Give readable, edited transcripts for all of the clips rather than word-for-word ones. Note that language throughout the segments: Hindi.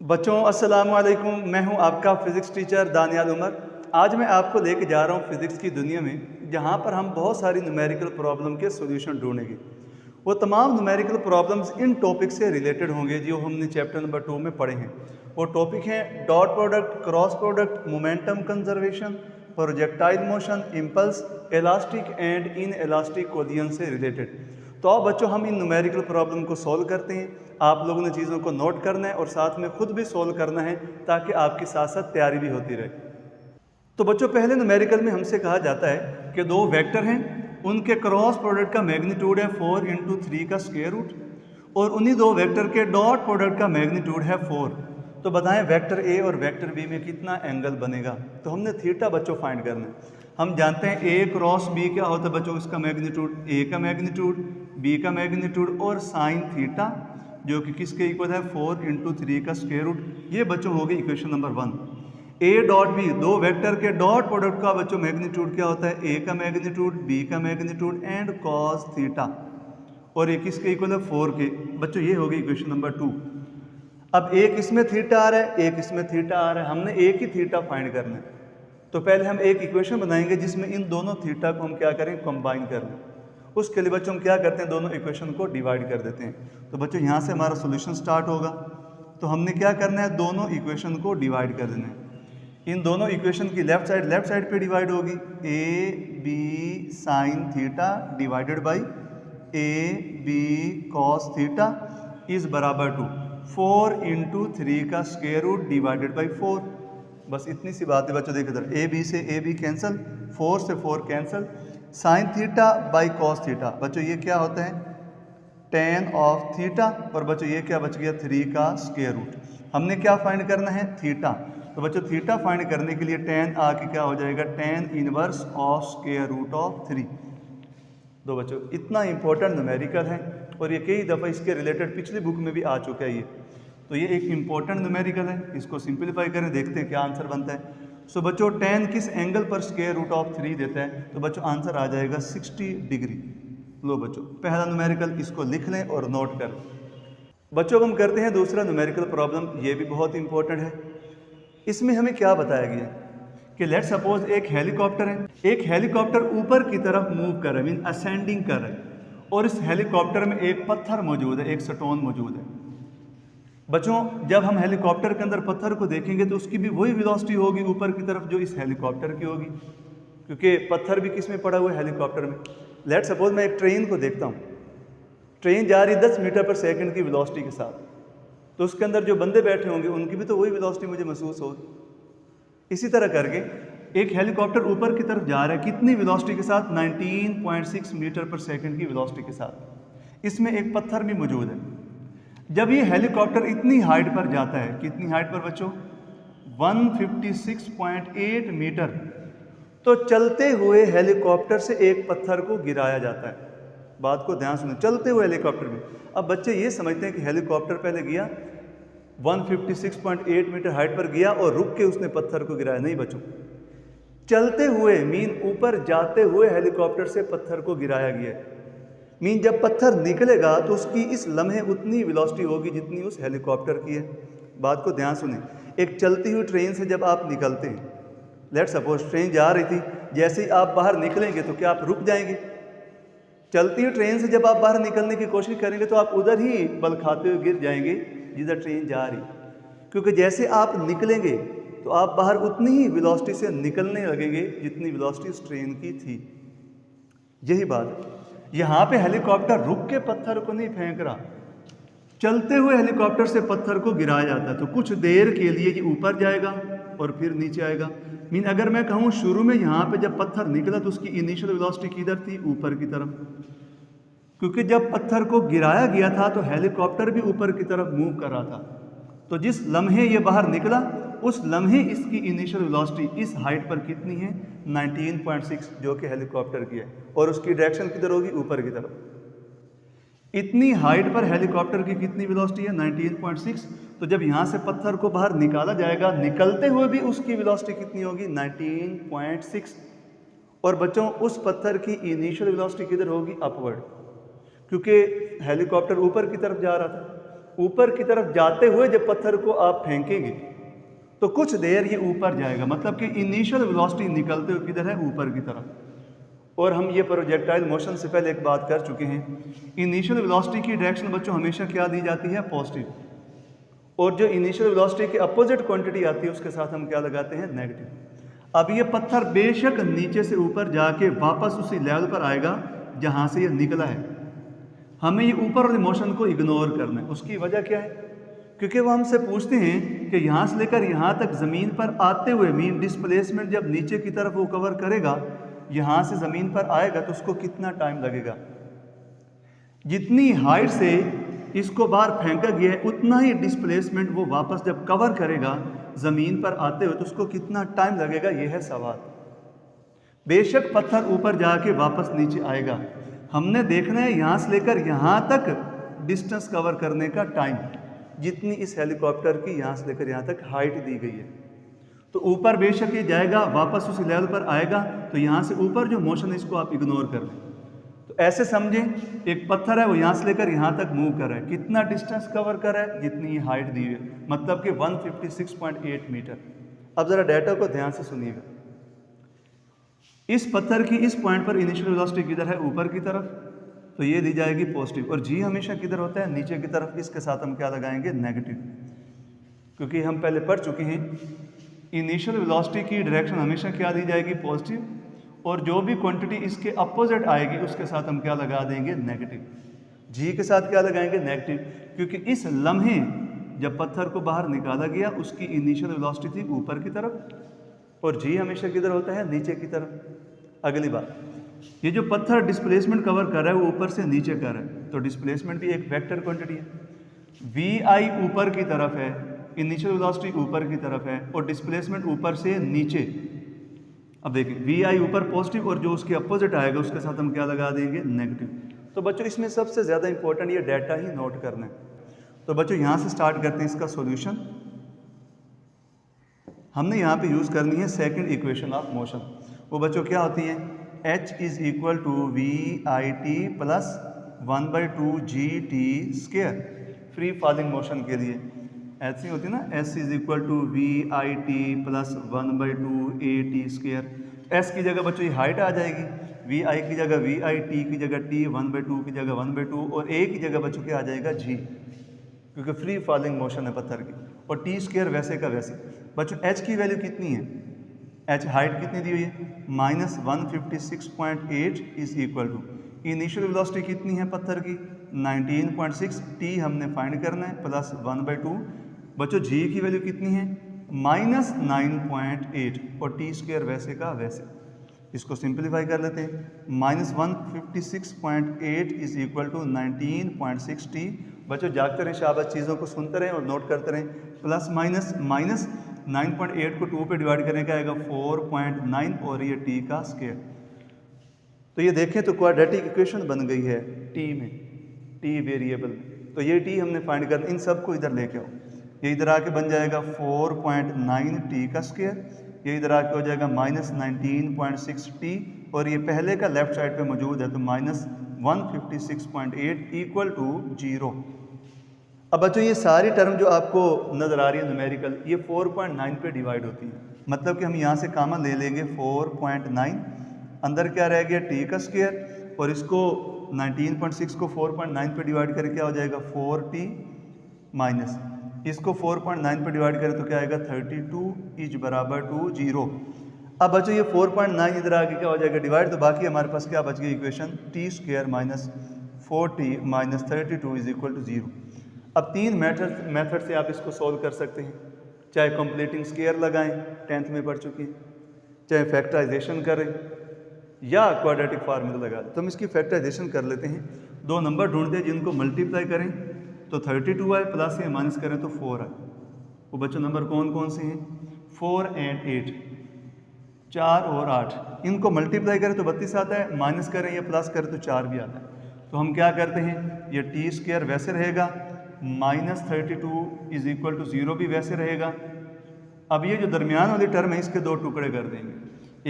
बच्चों अस्सलामु अलैकुम। मैं हूं आपका फ़िज़िक्स टीचर दानियाल उमर। आज मैं आपको लेके जा रहा हूं फ़िज़िक्स की दुनिया में, जहां पर हम बहुत सारी न्यूमेरिकल प्रॉब्लम के सॉल्यूशन ढूंढेंगे। वो तमाम न्यूमेरिकल प्रॉब्लम्स इन टॉपिक से रिलेटेड होंगे जो हमने चैप्टर नंबर 2 में पढ़े हैं। वो टॉपिक हैं dot product, cross product, momentum conservation, projectile motion, impulse, elastic and in elastic collision से रिलेटेड। तो अब बच्चों हम इन न्यूमेरिकल प्रॉब्लम को सॉल्व करते हैं। आप लोगों ने चीज़ों को नोट करना है और साथ में खुद भी सॉल्व करना है, ताकि आपकी साथ साथ तैयारी भी होती रहे। तो बच्चों पहले न्यूमेरिकल में हमसे कहा जाता है कि दो वेक्टर हैं, उनके क्रॉस प्रोडक्ट का मैग्नीट्यूड है 4 × 3 का स्क्वायर रूट, और उन्हीं दो वेक्टर के डॉट प्रोडक्ट का मैग्नीट्यूड है 4। तो बताएं वेक्टर ए और वेक्टर बी में कितना एंगल बनेगा। तो हमने थीटा बच्चों फाइंड करना है। हम जानते हैं ए क्रॉस बी क्या होता है बच्चों, इसका मैग्नीट्यूड, ए का मैग्नीट्यूड, बी का मैग्नीट्यूड और साइन थीटा, जो कि किसके इक्वल है 4 × 3 का स्क्वायर रूट। ये बच्चों हो गई equation number 1। A dot B, दो वेक्टर के डॉट प्रोडक्ट का बच्चों मैग्नीट्यूड क्या होता है, ए का मैग्नीट्यूड, बी का मैग्नीट्यूड एंड कॉस थीटा, और ये किसके इक्वल है 4 के। बच्चों ये हो गई इक्वेशन नंबर 2। अब एक इसमें थीटा आ रहा है, एक इसमें थीटा आ रहा है, हमने एक ही थीटा फाइंड करना है। तो पहले हम एक इक्वेशन बनाएंगे जिसमें इन दोनों थीटा को हम क्या करें, कंबाइन कर लें। उसके लिए बच्चों हम क्या करते हैं, दोनों इक्वेशन को डिवाइड कर देते हैं। तो बच्चों यहाँ से हमारा सॉल्यूशन स्टार्ट होगा। तो हमने क्या करना है, दोनों इक्वेशन को डिवाइड कर देना है। इन दोनों इक्वेशन की लेफ्ट साइड पे डिवाइड होगी, A B sine theta divided by A B cos theta is बराबर टू 4 × 3 का स्क्वायर रूट डिवाइडेड बाई 4। बस इतनी सी बात है बच्चों। देखो इधर ए बी से ए बी कैंसिल, 4 से 4 cancel, sine theta by cos theta. बच्चों ये क्या होता है, tan ऑफ थीटा, और बच्चों ये क्या बच गया, 3 का स्क्वायर रूट। हमने क्या फाइंड करना है, थीटा। तो बच्चों थीटा फाइंड करने के लिए tan आके क्या हो जाएगा, tan inverse of square root of 3। दो बच्चों इतना इंपॉर्टेंट न्यूमेरिकल है, और ये कई दफ़ा इसके रिलेटेड पिछली बुक में भी आ चुका है ये। तो ये एक इंपॉर्टेंट न्यूमेरिकल है, इसको सिंप्लीफाई करें, देखते हैं क्या आंसर बनता है। सो बच्चों tan किस एंगल पर स्क्वायर रूट ऑफ 3 देता है, तो बच्चों आंसर आ जाएगा 60 डिग्री। लो बच्चों पहला न्यूमेरिकल इसको लिख लें और नोट कर लें। बच्चों हम करते हैं दूसरा न्यूमेरिकल प्रॉब्लम, ये भी बहुत इंपॉर्टेंट है। इसमें हमें क्या बताया गया है कि लेट सपोज एक हेलीकॉप्टर है, एक हेलीकॉप्टर ऊपर की तरफ मूव कर रहा है, मीन असेंडिंग कर रहा है, और इस हेलीकॉप्टर में एक पत्थर मौजूद है, एक स्टोन मौजूद है। बच्चों जब हम हेलीकॉप्टर के अंदर पत्थर को देखेंगे तो उसकी भी वही वेलोसिटी होगी ऊपर की तरफ जो इस हेलीकॉप्टर की होगी, क्योंकि पत्थर भी किस में पड़ा हुआ है, हेलीकॉप्टर में। लेट सपोज मैं एक ट्रेन को देखता हूँ, ट्रेन जा रही 10 मीटर पर सेकंड की वेलोसिटी के साथ, तो उसके अंदर जो बंदे बैठे होंगे उनकी भी तो वही वेलोसिटी मुझे महसूस होगी। इसी तरह करके एक हेलीकॉप्टर ऊपर की तरफ जा रहा है, कितनी वेलोसिटी के साथ, 19.6 मीटर पर सेकंड की वेलोसिटी के साथ। इसमें एक पत्थर भी मौजूद है। जब ये हेलीकॉप्टर इतनी हाइट पर जाता है, कितनी हाइट पर बच्चों, 156.8 मीटर, तो चलते हुए हेलीकॉप्टर से एक पत्थर को गिराया जाता है। बात को ध्यान सुनो, चलते हुए हेलीकॉप्टर में। अब बच्चे ये समझते हैं कि हेलीकॉप्टर पहले गया 156.8 मीटर हाइट पर गया और रुक के उसने पत्थर को गिराया। नहीं बच्चों, चलते हुए मीन ऊपर जाते हुए हेलीकॉप्टर से पत्थर को गिराया गया है। मीन जब पत्थर निकलेगा तो उसकी इस लम्हे उतनी वेलोसिटी होगी जितनी उस हेलीकॉप्टर की है। बात को ध्यान सुने, एक चलती हुई ट्रेन से जब आप निकलते हैं, लेट सपोज ट्रेन जा रही थी, जैसे ही आप बाहर निकलेंगे तो क्या आप रुक जाएंगे। चलती हुई ट्रेन से जब आप बाहर निकलने की कोशिश करेंगे तो आप उधर ही बल खाते हुए गिर जाएंगे जिधर ट्रेन जा रही, क्योंकि जैसे आप निकलेंगे तो आप बाहर उतनी ही वेलोसिटी से निकलने लगेंगे जितनी वेलोसिटी उस ट्रेन की थी। यही बात है, यहाँ पे हेलीकॉप्टर रुक के पत्थर को नहीं फेंक रहा, चलते हुए हेलीकॉप्टर से पत्थर को गिराया जाता है। तो कुछ देर के लिए ये ऊपर जाएगा और फिर नीचे आएगा। मीन अगर मैं कहूँ शुरू में यहाँ पे जब पत्थर निकला तो उसकी इनिशियल वेलोसिटी किधर थी, ऊपर की तरफ, क्योंकि जब पत्थर को गिराया गया था तो हेलीकॉप्टर भी ऊपर की तरफ मूव कर रहा था। तो जिस लम्हे ये बाहर निकला उस लम्हे इसकी इनिशियल वेलोसिटी इस हाइट पर कितनी है, 19.6, जो कि हेलीकॉप्टर की है, और उसकी डायरेक्शन किधर होगी, ऊपर की तरफ। इतनी हाइट पर हेलीकॉप्टर की कितनी वेलोसिटी है, 19.6। तो जब यहाँ से पत्थर को बाहर निकाला जाएगा, निकलते हुए भी उसकी वेलोसिटी कितनी होगी, 19.6। और बच्चों उस पत्थर की इनिशियल वेलोसिटी किधर होगी, अपवर्ड, क्योंकि हेलीकॉप्टर ऊपर की तरफ जा रहा था। ऊपर की तरफ जाते हुए जब पत्थर को आप फेंकेंगे तो कुछ देर ये ऊपर जाएगा, मतलब कि इनिशियल वेलोसिटी निकलते हुए किधर है, ऊपर की तरफ। और हम ये प्रोजेक्टाइल मोशन से पहले एक बात कर चुके हैं, इनिशियल वेलोसिटी की डायरेक्शन बच्चों हमेशा क्या दी जाती है, पॉजिटिव। और जो इनिशियल वेलोसिटी की अपोजिट क्वांटिटी आती है उसके साथ हम क्या लगाते हैं, नेगेटिव। अब ये पत्थर बेशक नीचे से ऊपर जाके वापस उसी लेवल पर आएगा जहाँ से ये निकला है। हमें ये ऊपर वाले मोशन को इग्नोर करना है। उसकी वजह क्या है, क्योंकि वो हमसे पूछते हैं कि यहाँ से लेकर यहाँ तक ज़मीन पर आते हुए मीन डिस्प्लेसमेंट जब नीचे की तरफ वो कवर करेगा, यहाँ से ज़मीन पर आएगा तो उसको कितना टाइम लगेगा। जितनी हाइट से इसको बाहर फेंका गया है उतना ही डिस्प्लेसमेंट वो वापस जब कवर करेगा ज़मीन पर आते हुए तो उसको कितना टाइम लगेगा, ये है सवाल। बेशक पत्थर ऊपर जाके वापस नीचे आएगा, हमने देखना है यहाँ से लेकर यहाँ तक डिस्टेंस कवर करने का टाइम, जितनी इस हेलीकॉप्टर की यहाँ से लेकर यहाँ तक हाइट दी गई है। तो ऊपर बेशक ये जाएगा, वापस उसी लेवल पर आएगा, तो यहाँ से ऊपर जो मोशन है इसको आप इग्नोर कर लें। तो ऐसे समझें एक पत्थर है वो यहाँ से लेकर यहाँ तक मूव कर रहा है, कितना डिस्टेंस कवर कर रहा है, जितनी हाइट दी है, मतलब कि 156.8 मीटर। अब ज़रा डाटा को ध्यान से सुनिएगा। इस पत्थर की इस पॉइंट पर इनिशियल वेलोसिटी किधर है, ऊपर की तरफ, तो ये दी जाएगी पॉजिटिव। और जी हमेशा किधर होता है, नीचे की तरफ। इसके साथ हम क्या लगाएंगे, नेगेटिव, क्योंकि हम पहले पढ़ चुके हैं इनिशियल वेलोसिटी की डायरेक्शन हमेशा क्या दी जाएगी, पॉजिटिव। और जो भी क्वांटिटी इसके अपोजिट आएगी उसके साथ हम क्या लगा देंगे, नेगेटिव। जी के साथ क्या लगाएंगे, नेगेटिव, क्योंकि इस लम्हे जब पत्थर को बाहर निकाला गया उसकी इनिशियल वेलोसिटी थी ऊपर की तरफ और जी हमेशा किधर होता है, नीचे की तरफ। अगली बात, ये जो पत्थर डिस्प्लेसमेंट कवर कर रहा है वो ऊपर से नीचे कर रहा है, तो डिस्प्लेसमेंट भी एक वेक्टर क्वांटिटी है। वी आई ऊपर की तरफ है, इनिशियल वेलोसिटी ऊपर की तरफ है और डिस्प्लेसमेंट ऊपर से नीचे। अब देखिए वी आई ऊपर पॉजिटिव और जो उसके अपोजिट आएगा उसके साथ हम क्या लगा देंगे, नेगेटिव। तो बच्चों इसमें सबसे ज़्यादा इंपॉर्टेंट ये डाटा ही नोट करना है। तो बच्चों यहाँ से स्टार्ट करते हैं इसका सॉल्यूशन। हमने यहाँ पे यूज़ करनी है सेकंड इक्वेशन ऑफ मोशन। वो बच्चों क्या होती है, H is equal to V I T plus 1/2 G T square free falling motion के लिए ऐसी होती है ना, S is equal to V I T plus 1/2 A T square. S की जगह बच्चों ये हाइट आ जाएगी, वी आई की जगह वी आई, टी की जगह टी, 1/2 की जगह 1/2 और ए की जगह बच्चों क्या आ जाएगा, जी, क्योंकि फ्री फॉलिंग मोशन है पत्थर की। और टी स्क्वायर वैसे का वैसे। बच्चों H की वैल्यू कितनी है, H हाइट कितनी दी हुई है, -156.8 is equal to initial velocity कितनी है पत्थर की 19.6, टी हमने फाइंड करना है प्लस 1/2। बच्चों जी की वैल्यू कितनी है -9.8 और टी स्क्वायर वैसे का वैसे। इसको सिंप्लीफाई कर लेते हैं, -156.8 इज इक्वल टू 19.6 टी। बच्चों जागते रहें, शाबाश, चीज़ों को सुनते रहें और नोट करते रहें। प्लस माइनस 9.8 को 2 पे डिवाइड करने का आएगा 4.9 और ये टी का स्क्वायर। तो ये देखें तो क्वाड्रेटिक इक्वेशन बन गई है टी में, टी वेरिएबल में। तो ये टी हमने फाइंड करना, इन सब को इधर लेके आओ। ये इधर आके बन जाएगा 4.9 टी का स्क्वायर, ये इधर आके हो जाएगा -19.6 टी और ये पहले का लेफ्ट साइड पे मौजूद है तो -156.8 इक्वल टू 0। अब बच्चों ये सारी टर्म जो आपको नज़र आ रही है न्यूमेरिकल, ये 4.9 पे डिवाइड होती है। मतलब कि हम यहाँ से कॉमन ले लेंगे 4.9, अंदर क्या रह गया टी का स्क्वायर और इसको 19.6 को 4.9 पे डिवाइड करके क्या हो जाएगा 4t माइनस इसको 4.9 पे डिवाइड करें तो क्या आएगा 32 इज बराबर टू 0। अब बच्चों ये 4.9 इधर आके क्या हो जाएगा डिवाइड, तो बाकी हमारे पास क्या बच गई equation T square minus 4t minus 32 is equal to 0। अब तीन मेथड से आप इसको सॉल्व कर सकते हैं, चाहे कंप्लीटिंग स्क्वायर लगाएं, 10th में पढ़ चुके हैं, चाहे फैक्टराइजेशन करें या क्वाड्रेटिक फार्मूला लगा दें। तो हम इसकी फैक्टराइजेशन कर लेते हैं। दो नंबर ढूंढते हैं जिनको मल्टीप्लाई करें तो 32 आए, प्लस या माइनस करें तो 4 आए। वो बच्चों नंबर कौन कौन से हैं, 4 and 8, 4 और 8। इनको मल्टीप्लाई करें तो 32 आता है, माइनस करें या प्लस करें तो 4 भी आता है। तो हम क्या करते हैं, ये टी स्क्वायर वैसे रहेगा, -32 इज इक्वल टू 0 भी वैसे रहेगा। अब ये जो दरमियान वाली टर्म है इसके दो टुकड़े कर देंगे,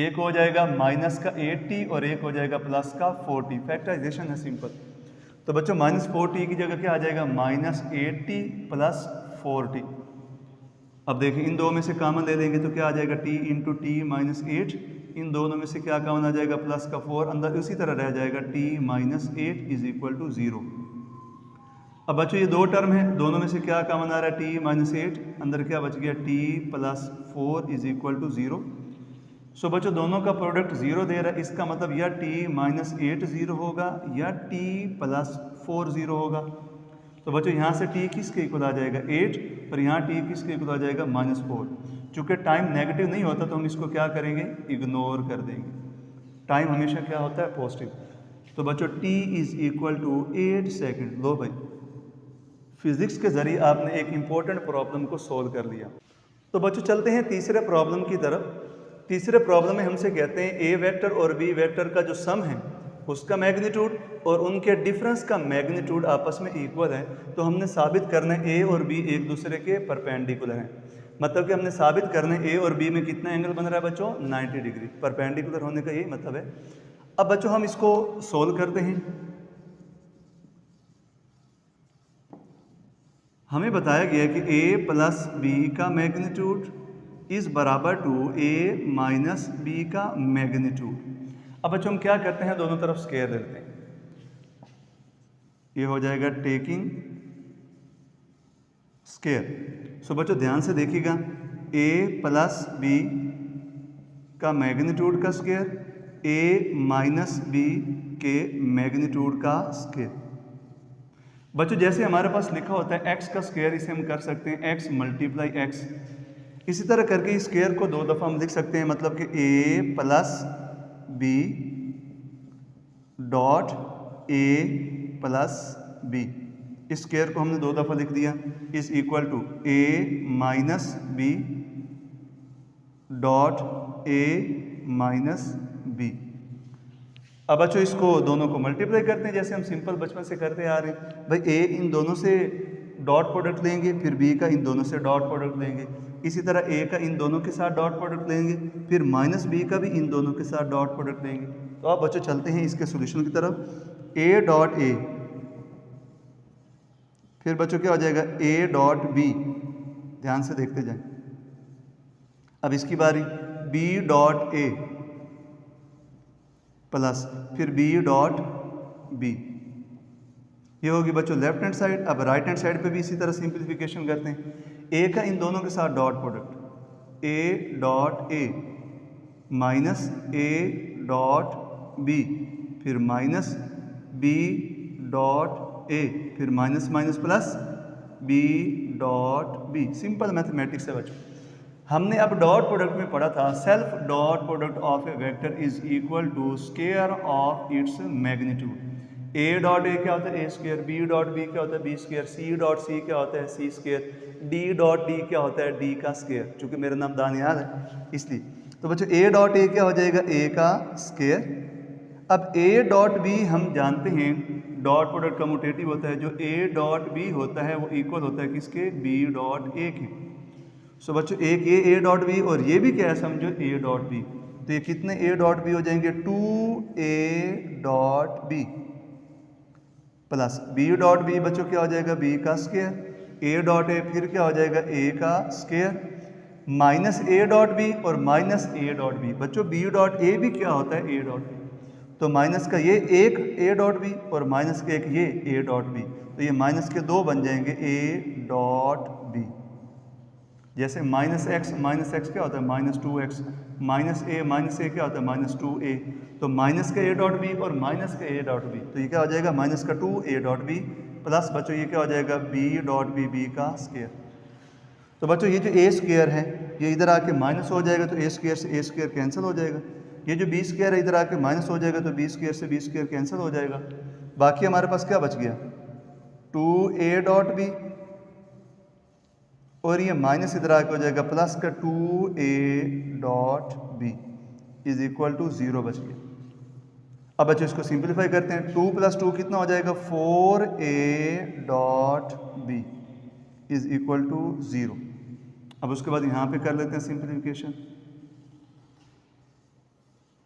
एक हो जाएगा माइनस का 8t और एक हो जाएगा प्लस का 4t। फैक्टराइजेशन है सिंपल। तो बच्चों -4t की जगह क्या आ जाएगा, -8t + 4t। अब देखिए इन दो में से कॉमन ले लेंगे तो क्या आ जाएगा, t × t - 8। इन दोनों में से क्या कॉमन आ जाएगा, प्लस का 4 अंदर उसी तरह रह जाएगा, t - 8 = 0। अब बच्चों ये दो टर्म है, दोनों में से क्या कॉमन आ रहा है, t - 8 अंदर क्या बच गया, t + 4 = 0। सो बच्चों दोनों का प्रोडक्ट 0 दे रहा है, इसका मतलब या t - 8 0 होगा या t + 4 0 होगा। तो बच्चों यहाँ से t किसके इक्वल आ जाएगा, 8, और यहाँ t किसके इक्वल आ जाएगा, -4। चूँकि टाइम नेगेटिव नहीं होता तो हम इसको क्या करेंगे, इग्नोर कर देंगे। टाइम हमेशा क्या होता है, पॉजिटिव। तो बच्चों t = 8 सेकेंड। लो भाई, फिजिक्स के ज़रिए आपने एक इम्पोर्टेंट प्रॉब्लम को सोल्व कर लिया। तो बच्चों चलते हैं तीसरे प्रॉब्लम की तरफ। तीसरे प्रॉब्लम में हमसे कहते हैं ए वेक्टर और बी वेक्टर का जो सम है उसका मैग्नीट्यूड और उनके डिफरेंस का मैग्नीट्यूड आपस में इक्वल है। तो हमने साबित करना है ए और बी एक दूसरे के परपेंडिकुलर हैं। मतलब कि हमने साबित करना है ए और बी में कितना एंगल बन रहा है बच्चों, 90 डिग्री। परपेंडिकुलर होने का यही मतलब है। अब बच्चों हम इसको सोल्व करते हैं। हमें बताया गया कि a + b का मैग्नीट्यूड इज़ बराबर टू a - b का मैग्नीट्यूड। अब बच्चों हम क्या करते हैं, दोनों तरफ स्क्वायर लेते हैं। ये हो जाएगा टेकिंग स्क्वायर। सो बच्चों ध्यान से देखिएगा, a + b का मैग्नीट्यूड का स्क्वायर a - b के मैग्नीट्यूड का स्क्वायर। बच्चों जैसे हमारे पास लिखा होता है x का स्क्वायर, इसे हम कर सकते हैं x × x। इसी तरह करके इस स्क्वायर को दो दफ़ा हम लिख सकते हैं, मतलब कि a + b dot a + b। इस स्क्वायर को हमने दो दफ़ा लिख दिया, is equal to a - b dot a - b। अब बच्चों इसको दोनों को मल्टीप्लाई करते हैं, जैसे हम सिंपल बचपन से करते आ रहे हैं। भाई a इन दोनों से डॉट प्रोडक्ट लेंगे, फिर b का इन दोनों से डॉट प्रोडक्ट लेंगे। इसी तरह a का इन दोनों के साथ डॉट प्रोडक्ट लेंगे, फिर -b का भी इन दोनों के साथ डॉट प्रोडक्ट लेंगे। तो अब बच्चों चलते हैं इसके सॉल्यूशन की तरफ। a डॉट a, फिर बच्चों क्या हो जाएगा a डॉट b। ध्यान से देखते जाएं। अब इसकी बारी b डॉट a प्लस फिर b डॉट b। ये होगी बच्चों लेफ्ट हैंड साइड। अब राइट हैंड साइड पे भी इसी तरह सिंप्लीफिकेशन करते हैं। a का इन दोनों के साथ dot product a dot a minus a dot b, फिर माइनस b डॉट a, फिर minus minus plus b dot b। Simple mathematics है बच्चों। हमने अब डॉट प्रोडक्ट में पढ़ा था, self dot product of a vector is equal to square of its magnitude. A dot A क्या होता है, A square. B dot B क्या होता है, B square. C dot C क्या होता है, सी स्क्वायर। डी डॉट डी क्या होता है, डी का स्क्वायर। चूंकि मेरा नाम दानियाल है इसलिए। तो बच्चों ए डॉट ए क्या हो जाएगा, ए का स्क्वायर। अब ए डॉट बी हम जानते हैं डॉट प्रोडक्ट कम्यूटेटिव होता है। जो ए डॉट बी होता है वो इक्वल होता है किसके, बी डॉट ए के। सो बच्चों एक ये ए डॉट बी और ये भी क्या है समझो ए डॉट बी। तो ये कितने ए डॉट बी हो जाएंगे, 2a dot B plus B dot B. बच्चों क्या हो जाएगा, बी का स्क्वायर। ए डॉट ए फिर क्या हो जाएगा, ए का square minus A dot B और माइनस ए डॉट बी। बच्चों बी डॉट ए भी क्या होता है, ए डॉट बी। तो माइनस का ये एक ए डॉट बी और माइनस का एक ये ए डॉट बी। तो ये माइनस के दो बन जाएंगे ए डॉट बी। जैसे माइनस एक्स क्या होता है, -2x। माइनस ए क्या होता है, -2a। तो माइनस का ए डॉट बी और माइनस का ए डॉट बी। तो ये क्या हो जाएगा, माइनस का 2a डॉट बी प्लस बच्चों ये क्या हो जाएगा, b डॉट बी, बी का स्क्वायर। तो बच्चों ये जो ए स्क्वायर है ये इधर आके माइनस हो जाएगा, तो ए स्क्वायर से ए स्क्वायर कैंसिल हो जाएगा। ये जो बी स्क्वायर है इधर आके माइनस हो जाएगा, तो बी स्क्वायर से बी स्क्वायर कैंसिल हो जाएगा। बाकी हमारे पास क्या बच गया, 2a डॉट बी और ये माइनस इधर आके हो जाएगा प्लस का 2a dot B is equal to 0 बच गया। अब बच्चों इसको सिंप्लीफाई करते हैं। 2 + 2 कितना हो जाएगा, 4a dot B is equal to 0। अब उसके बाद यहाँ पे कर लेते हैं सिंप्लीफिकेशन।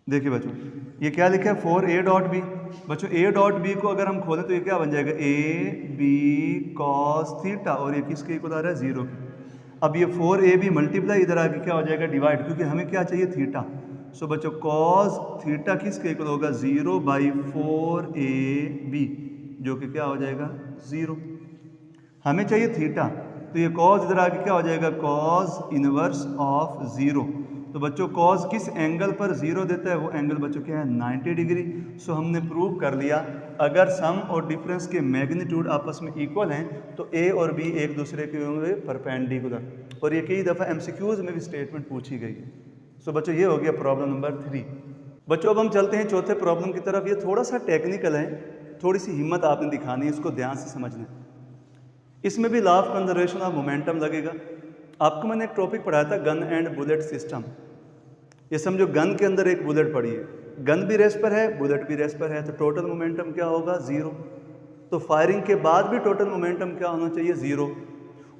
देखिए बच्चों, ये क्या लिखा है 4a डॉट बी। बच्चों a डॉट बी को अगर हम खोलें तो ये क्या बन जाएगा a b cos थीटा, और ये किसके इक्वल आ रहा है 0 के। अब ये 4ab मल्टीप्लाई इधर आके क्या हो जाएगा डिवाइड, क्योंकि हमें क्या चाहिए थीटा। सो बच्चों cos थीटा किसके इक्वल होगा 0/4ab, जो कि क्या हो जाएगा 0। हमें चाहिए थीटा, तो ये cos इधर आके क्या हो जाएगा cos इनवर्स ऑफ 0। तो बच्चों cos किस एंगल पर 0 देता है, वो एंगल बच्चों क्या है 90 डिग्री। सो हमने प्रूव कर लिया अगर सम और डिफरेंस के मैग्नीट्यूड आपस में इक्वल हैं तो a और b एक दूसरे के होंगे परपेंडिकुलर, और ये कई दफ़ा एमसीक्यूज में भी स्टेटमेंट पूछी गई है। सो बच्चों ये हो गया प्रॉब्लम नंबर 3। बच्चों अब हम चलते हैं चौथे प्रॉब्लम की तरफ। ये थोड़ा सा टेक्निकल है, थोड़ी सी हिम्मत आपने दिखानी है, इसको ध्यान से समझना है। इसमें भी law of conservation of momentum लगेगा। आपको मैंने एक टॉपिक पढ़ाया था गन एंड बुलेट सिस्टम। ये समझो गन के अंदर एक बुलेट पड़ी है, गन भी रेस पर है बुलेट भी रेस पर है, तो टोटल मोमेंटम क्या होगा 0। तो फायरिंग के बाद भी टोटल मोमेंटम क्या होना चाहिए 0।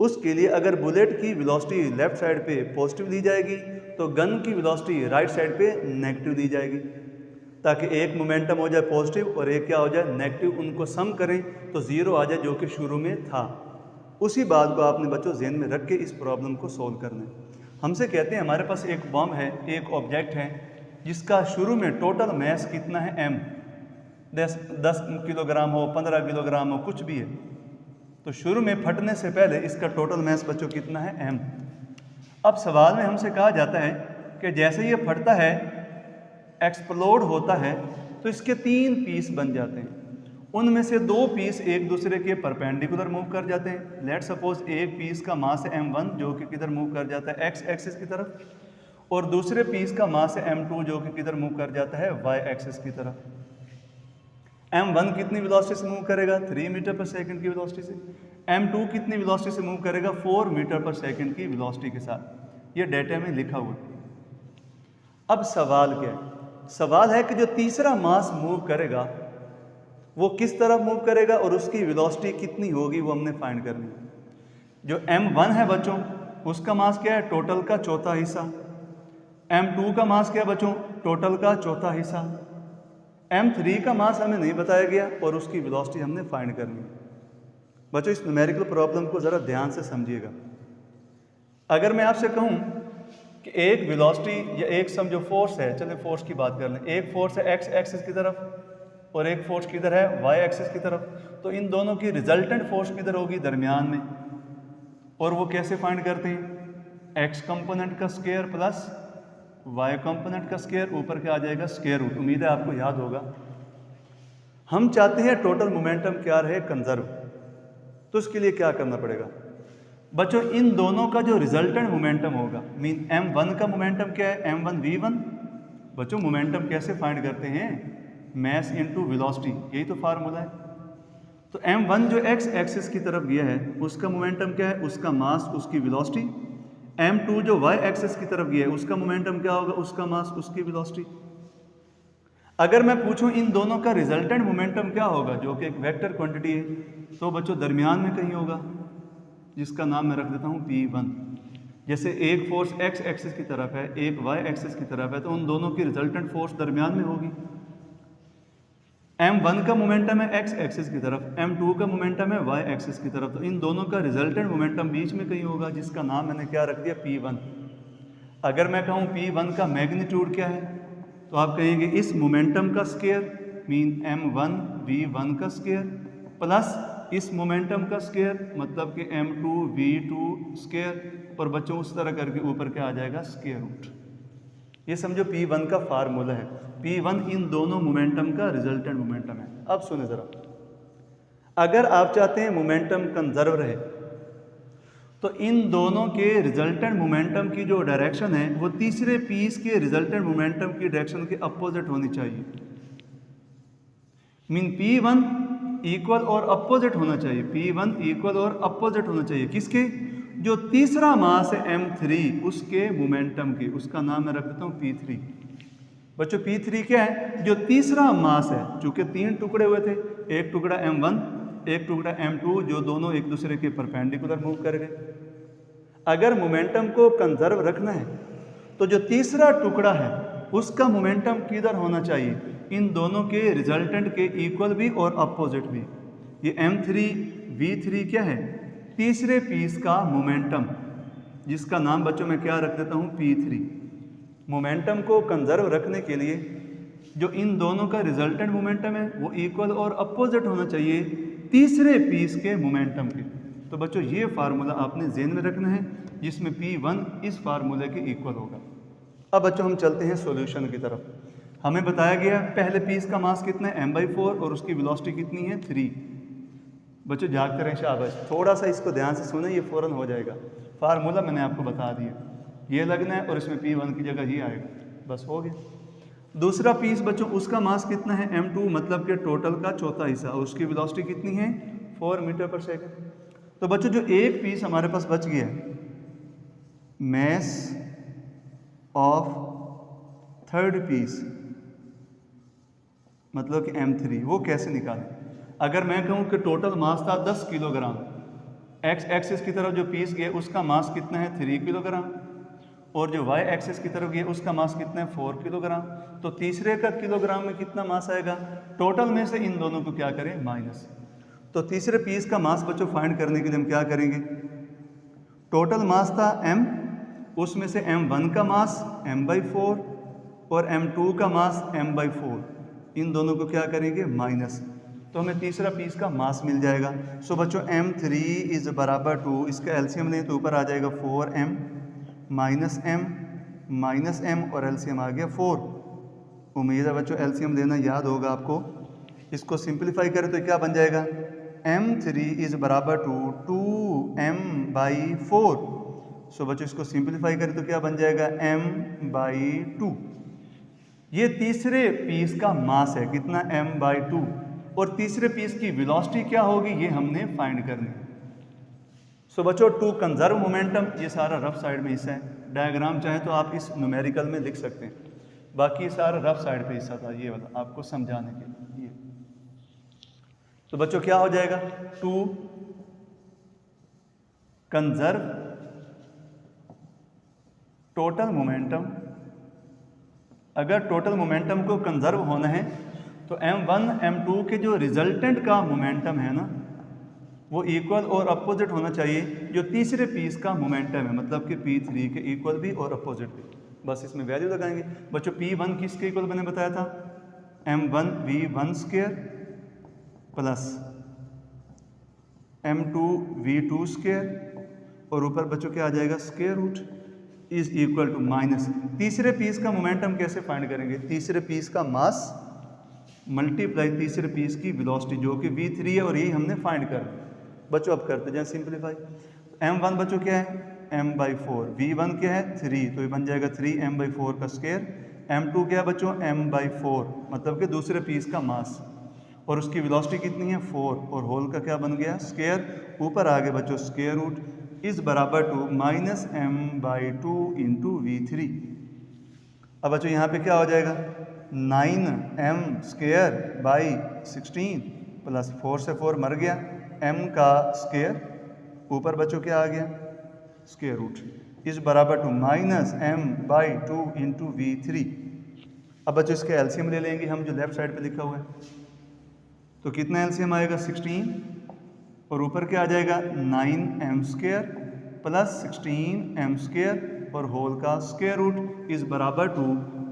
उसके लिए अगर बुलेट की वेलोसिटी लेफ्ट साइड पे पॉजिटिव दी जाएगी तो गन की वेलोसिटी राइट साइड पे नेगेटिव दी जाएगी, ताकि एक मोमेंटम हो जाए पॉजिटिव और एक क्या हो जाए नेगेटिव। उनको सम करें तो 0 आ जाए, जो कि शुरू में था। उसी बात को आपने बच्चों ज़हन में रख के इस प्रॉब्लम को सोल्व करना है। हमसे कहते हैं हमारे पास एक बम है, एक ऑब्जेक्ट है जिसका शुरू में टोटल मैस कितना है m, 10 किलोग्राम हो 15 किलोग्राम हो कुछ भी है। तो शुरू में फटने से पहले इसका टोटल मैस बच्चों कितना है m। अब सवाल में हमसे कहा जाता है कि जैसे ये फटता है एक्सप्लोड होता है तो इसके 3 पीस बन जाते हैं। उनमें से 2 पीस एक दूसरे के परपेंडिकुलर मूव कर जाते हैं। लेट सपोज एक पीस का मास है m1 जो कि किधर मूव कर जाता है x एक्सिस की तरफ, और दूसरे पीस का मास है m2 जो कि किधर मूव कर जाता है y एक्सिस की तरफ। m1 कितनी वेलोसिटी से मूव करेगा 3 मीटर पर सेकंड की वेलोसिटी से, m2 कितनी वेलोसिटी से मूव करेगा 4 मीटर पर सेकंड की वेलोसिटी के साथ। ये डेटा में लिखा हुआ है। अब सवाल क्या है, सवाल है कि जो तीसरा मास मूव करेगा वो किस तरफ मूव करेगा और उसकी वेलोसिटी कितनी होगी, वो हमने फाइंड करनी है। जो m1 है बच्चों उसका मास क्या है टोटल का चौथा हिस्सा, m2 का मास क्या है बच्चों टोटल का चौथा हिस्सा, m3 का मास हमें नहीं बताया गया और उसकी वेलोसिटी हमने फाइंड करनी है। बच्चों इस न्यूमेरिकल प्रॉब्लम को ज़रा ध्यान से समझिएगा। अगर मैं आपसे कहूँ कि एक वेलोसिटी या एक सम जो फोर्स है, चलिए फोर्स की बात कर लें, एक फोर्स है x एक्सिस की तरफ और एक फोर्स किधर है y एक्सिस की तरफ, तो इन दोनों की रिजल्टेंट फोर्स किधर होगी दरमियान में। और वो कैसे फाइंड करते हैं, x कंपोनेंट का स्क्वायर प्लस y कंपोनेंट का स्क्वायर, ऊपर क्या आ जाएगा स्क्वायर रूट। उम्मीद है आपको याद होगा। हम चाहते हैं टोटल मोमेंटम क्या रहे कंजर्व, तो उसके लिए क्या करना पड़ेगा बच्चों, इन दोनों का जो रिजल्टेंट मोमेंटम होगा, मीन m1 का मोमेंटम क्या है m1 v1। बच्चों मोमेंटम कैसे फाइंड करते हैं, मैस इनटू वेलोसिटी, यही तो फार्मूला है। तो m1 जो x एक्सिस की तरफ गया है उसका मोमेंटम क्या है, उसका मास उसकी वेलोसिटी। m2 जो y एक्सिस की तरफ गया है उसका मोमेंटम क्या होगा, उसका मास उसकी वेलोसिटी। अगर मैं पूछूं इन दोनों का रिजल्टेंट मोमेंटम क्या होगा, जो कि एक वेक्टर क्वांटिटी है, तो बच्चों दरमियान में कहीं होगा, जिसका नाम मैं रख देता हूं P1। जैसे एक फोर्स x एक्सिस की तरफ है एक y एक्सिस की तरफ है, तो उन दोनों की रिजल्टेंट फोर्स दरमियान में होगी। m1 का मोमेंटम है x एक्सिस की तरफ, m2 का मोमेंटम है y एक्सिस की तरफ, तो इन दोनों का रिजल्टेंट मोमेंटम बीच में कहीं होगा, जिसका नाम मैंने क्या रख दिया P1। अगर मैं कहूँ P1 का मैग्नीट्यूड क्या है, तो आप कहेंगे इस मोमेंटम का स्क्वायर, मीन m1 v1 का स्क्वायर प्लस इस मोमेंटम का स्क्वायर, मतलब कि m2 v2 स्क्वायर, और बच्चों उस तरह करके ऊपर क्या आ जाएगा स्क्वायर रूट। ये समझो P1 का फार्मूला है। P1 इन दोनों मोमेंटम का रिजल्टेंट मोमेंटम है। अब सुने ज़रा, अगर आप चाहते हैं मोमेंटम कंजर्व रहे तो इन दोनों के रिजल्टेंट मोमेंटम की जो डायरेक्शन है वो तीसरे पीस के रिजल्टेंट मोमेंटम की डायरेक्शन के अपोजिट होनी चाहिए। मीन P1 इक्वल और अपोजिट होना चाहिए, P1 इक्वल और अपोजिट होना चाहिए किसके, जो तीसरा मास है m3 उसके मोमेंटम की, उसका नाम मैं रख देता हूँ P3। बच्चों P3 क्या है, जो तीसरा मास है, चूंकि 3 टुकड़े हुए थे, एक टुकड़ा m1 एक टुकड़ा m2, जो दोनों एक दूसरे के परपेंडिकुलर मूव कर गए। अगर मोमेंटम को कंजर्व रखना है तो जो तीसरा टुकड़ा है उसका मोमेंटम किधर होना चाहिए, इन दोनों के रिजल्टेंट के इक्वल भी और अपोजिट भी। ये m3 v3 क्या है, तीसरे पीस का मोमेंटम, जिसका नाम बच्चों मैं क्या रख देता हूँ, p3। मोमेंटम को कंजर्व रखने के लिए जो इन दोनों का रिजल्टेंट मोमेंटम है वो इक्वल और अपोजिट होना चाहिए तीसरे पीस के मोमेंटम के। तो बच्चों ये फार्मूला आपने ज़हन में रखना है, जिसमें P1 इस फार्मूले के इक्वल होगा। अब बच्चों हम चलते हैं सॉल्यूशन की तरफ। हमें बताया गया पहले पीस का मास कितना है, m/4, और उसकी वेलोसिटी कितनी है, 3। बच्चों जागते रहें, शाबाश। थोड़ा सा इसको ध्यान से सुने, ये फ़ौरन हो जाएगा। फार्मूला मैंने आपको बता दिया, ये लगना है और इसमें P1 की जगह ये आएगा, बस हो गया। दूसरा पीस बच्चों उसका मास कितना है, m2, मतलब कि टोटल का चौथा हिस्सा, और उसकी वेलोसिटी कितनी है, 4 मीटर पर सेकंड। तो बच्चों जो एक पीस हमारे पास बच गया, मास ऑफ थर्ड पीस मतलब कि m3, वो कैसे निकालें। अगर मैं कहूँ कि टोटल मास था 10 किलोग्राम, एक्स एक्सिस की तरफ जो पीस गया उसका मास कितना है, 3 किलोग्राम, और जो वाई एक्सिस की तरफ गया उसका मास कितना है, 4 किलोग्राम। तो तीसरे का किलोग्राम में कितना मास आएगा, टोटल में से इन दोनों को क्या करें, माइनस। तो तीसरे पीस का मास बच्चों फाइंड करने के लिए हम क्या करेंगे, टोटल मास था m, उसमें से m1 का मास m/4 और m2 का मास m/4, इन दोनों को क्या करेंगे, माइनस। तो हमें तीसरा पीस का मास मिल जाएगा। सो बच्चों m3 इज बराबर टू, इसका एलसीएम लें तो ऊपर आ जाएगा 4m माइनस m और एलसीएम आ गया 4। उम्मीद है बच्चों एलसीएम लेना याद होगा आपको। इसको सिंप्लीफाई करें तो क्या बन जाएगा, m3 इज बराबर टू 2m/4। सो बच्चों इसको सिंप्लीफाई करें तो क्या बन जाएगा, m/2। ये तीसरे पीस का मास है, कितना, m/2, और तीसरे पीस की वेलोसिटी क्या होगी ये हमने फाइंड करनी है। सो बच्चों टू कंजर्व मोमेंटम, ये सारा रफ साइड में हिस्सा है। डायग्राम चाहे तो आप इस न्यूमेरिकल में लिख सकते हैं, बाकी सारा रफ साइड पे हिस्सा था ये वाला, आपको समझाने के लिए। तो बच्चों क्या हो जाएगा, टू कंजर्व टोटल मोमेंटम, अगर टोटल मोमेंटम को कंजर्व होना है तो m1 m2 के जो रिजल्टेंट का मोमेंटम है ना, वो इक्वल और अपोजिट होना चाहिए जो तीसरे पीस का मोमेंटम है, मतलब कि P3 के इक्वल भी और अपोजिट भी। बस इसमें वैल्यू लगाएंगे। बच्चों P1 किसके इक्वल मैंने बताया था, m1 v1² plus m2 v2², और ऊपर बच्चों क्या आ जाएगा, square root is equal to minus. तीसरे पीस का मोमेंटम कैसे फाइंड करेंगे, तीसरे पीस का मास मल्टीप्लाई तीसरे पीस की वेलोसिटी जो कि v3 है, और यही हमने फाइंड कर। बच्चों अब करते जाए सिंप्लीफाई। m1 बच्चों क्या है, m/4, v1 क्या है, 3, तो ये बन जाएगा 3m/4 का स्क्वायर। m2 क्या है बच्चों, m/4, मतलब कि दूसरे पीस का मास, और उसकी वेलोसिटी कितनी है, 4, और होल का क्या बन गया, स्क्वायर। ऊपर आ गए बच्चों स्क्वायर रूट इज बराबर टू -m/2 इंटू v3। अब बच्चों यहाँ पे क्या हो जाएगा, 9m² प्लस 4 से 4 मर गया, m का स्क्वायर, ऊपर बच्चों क्या आ गया, स्क्वायर रूट इज बराबर टू -m/2 इंटू v3। अब बच्चों इसके एलसीएम ले लेंगे हम, जो लेफ्ट साइड पे लिखा हुआ है, तो कितना एलसीएम आएगा, 16, और ऊपर क्या आ जाएगा, 9m² प्लस 16m² और होल का स्क्वायर रूट इज बराबर टू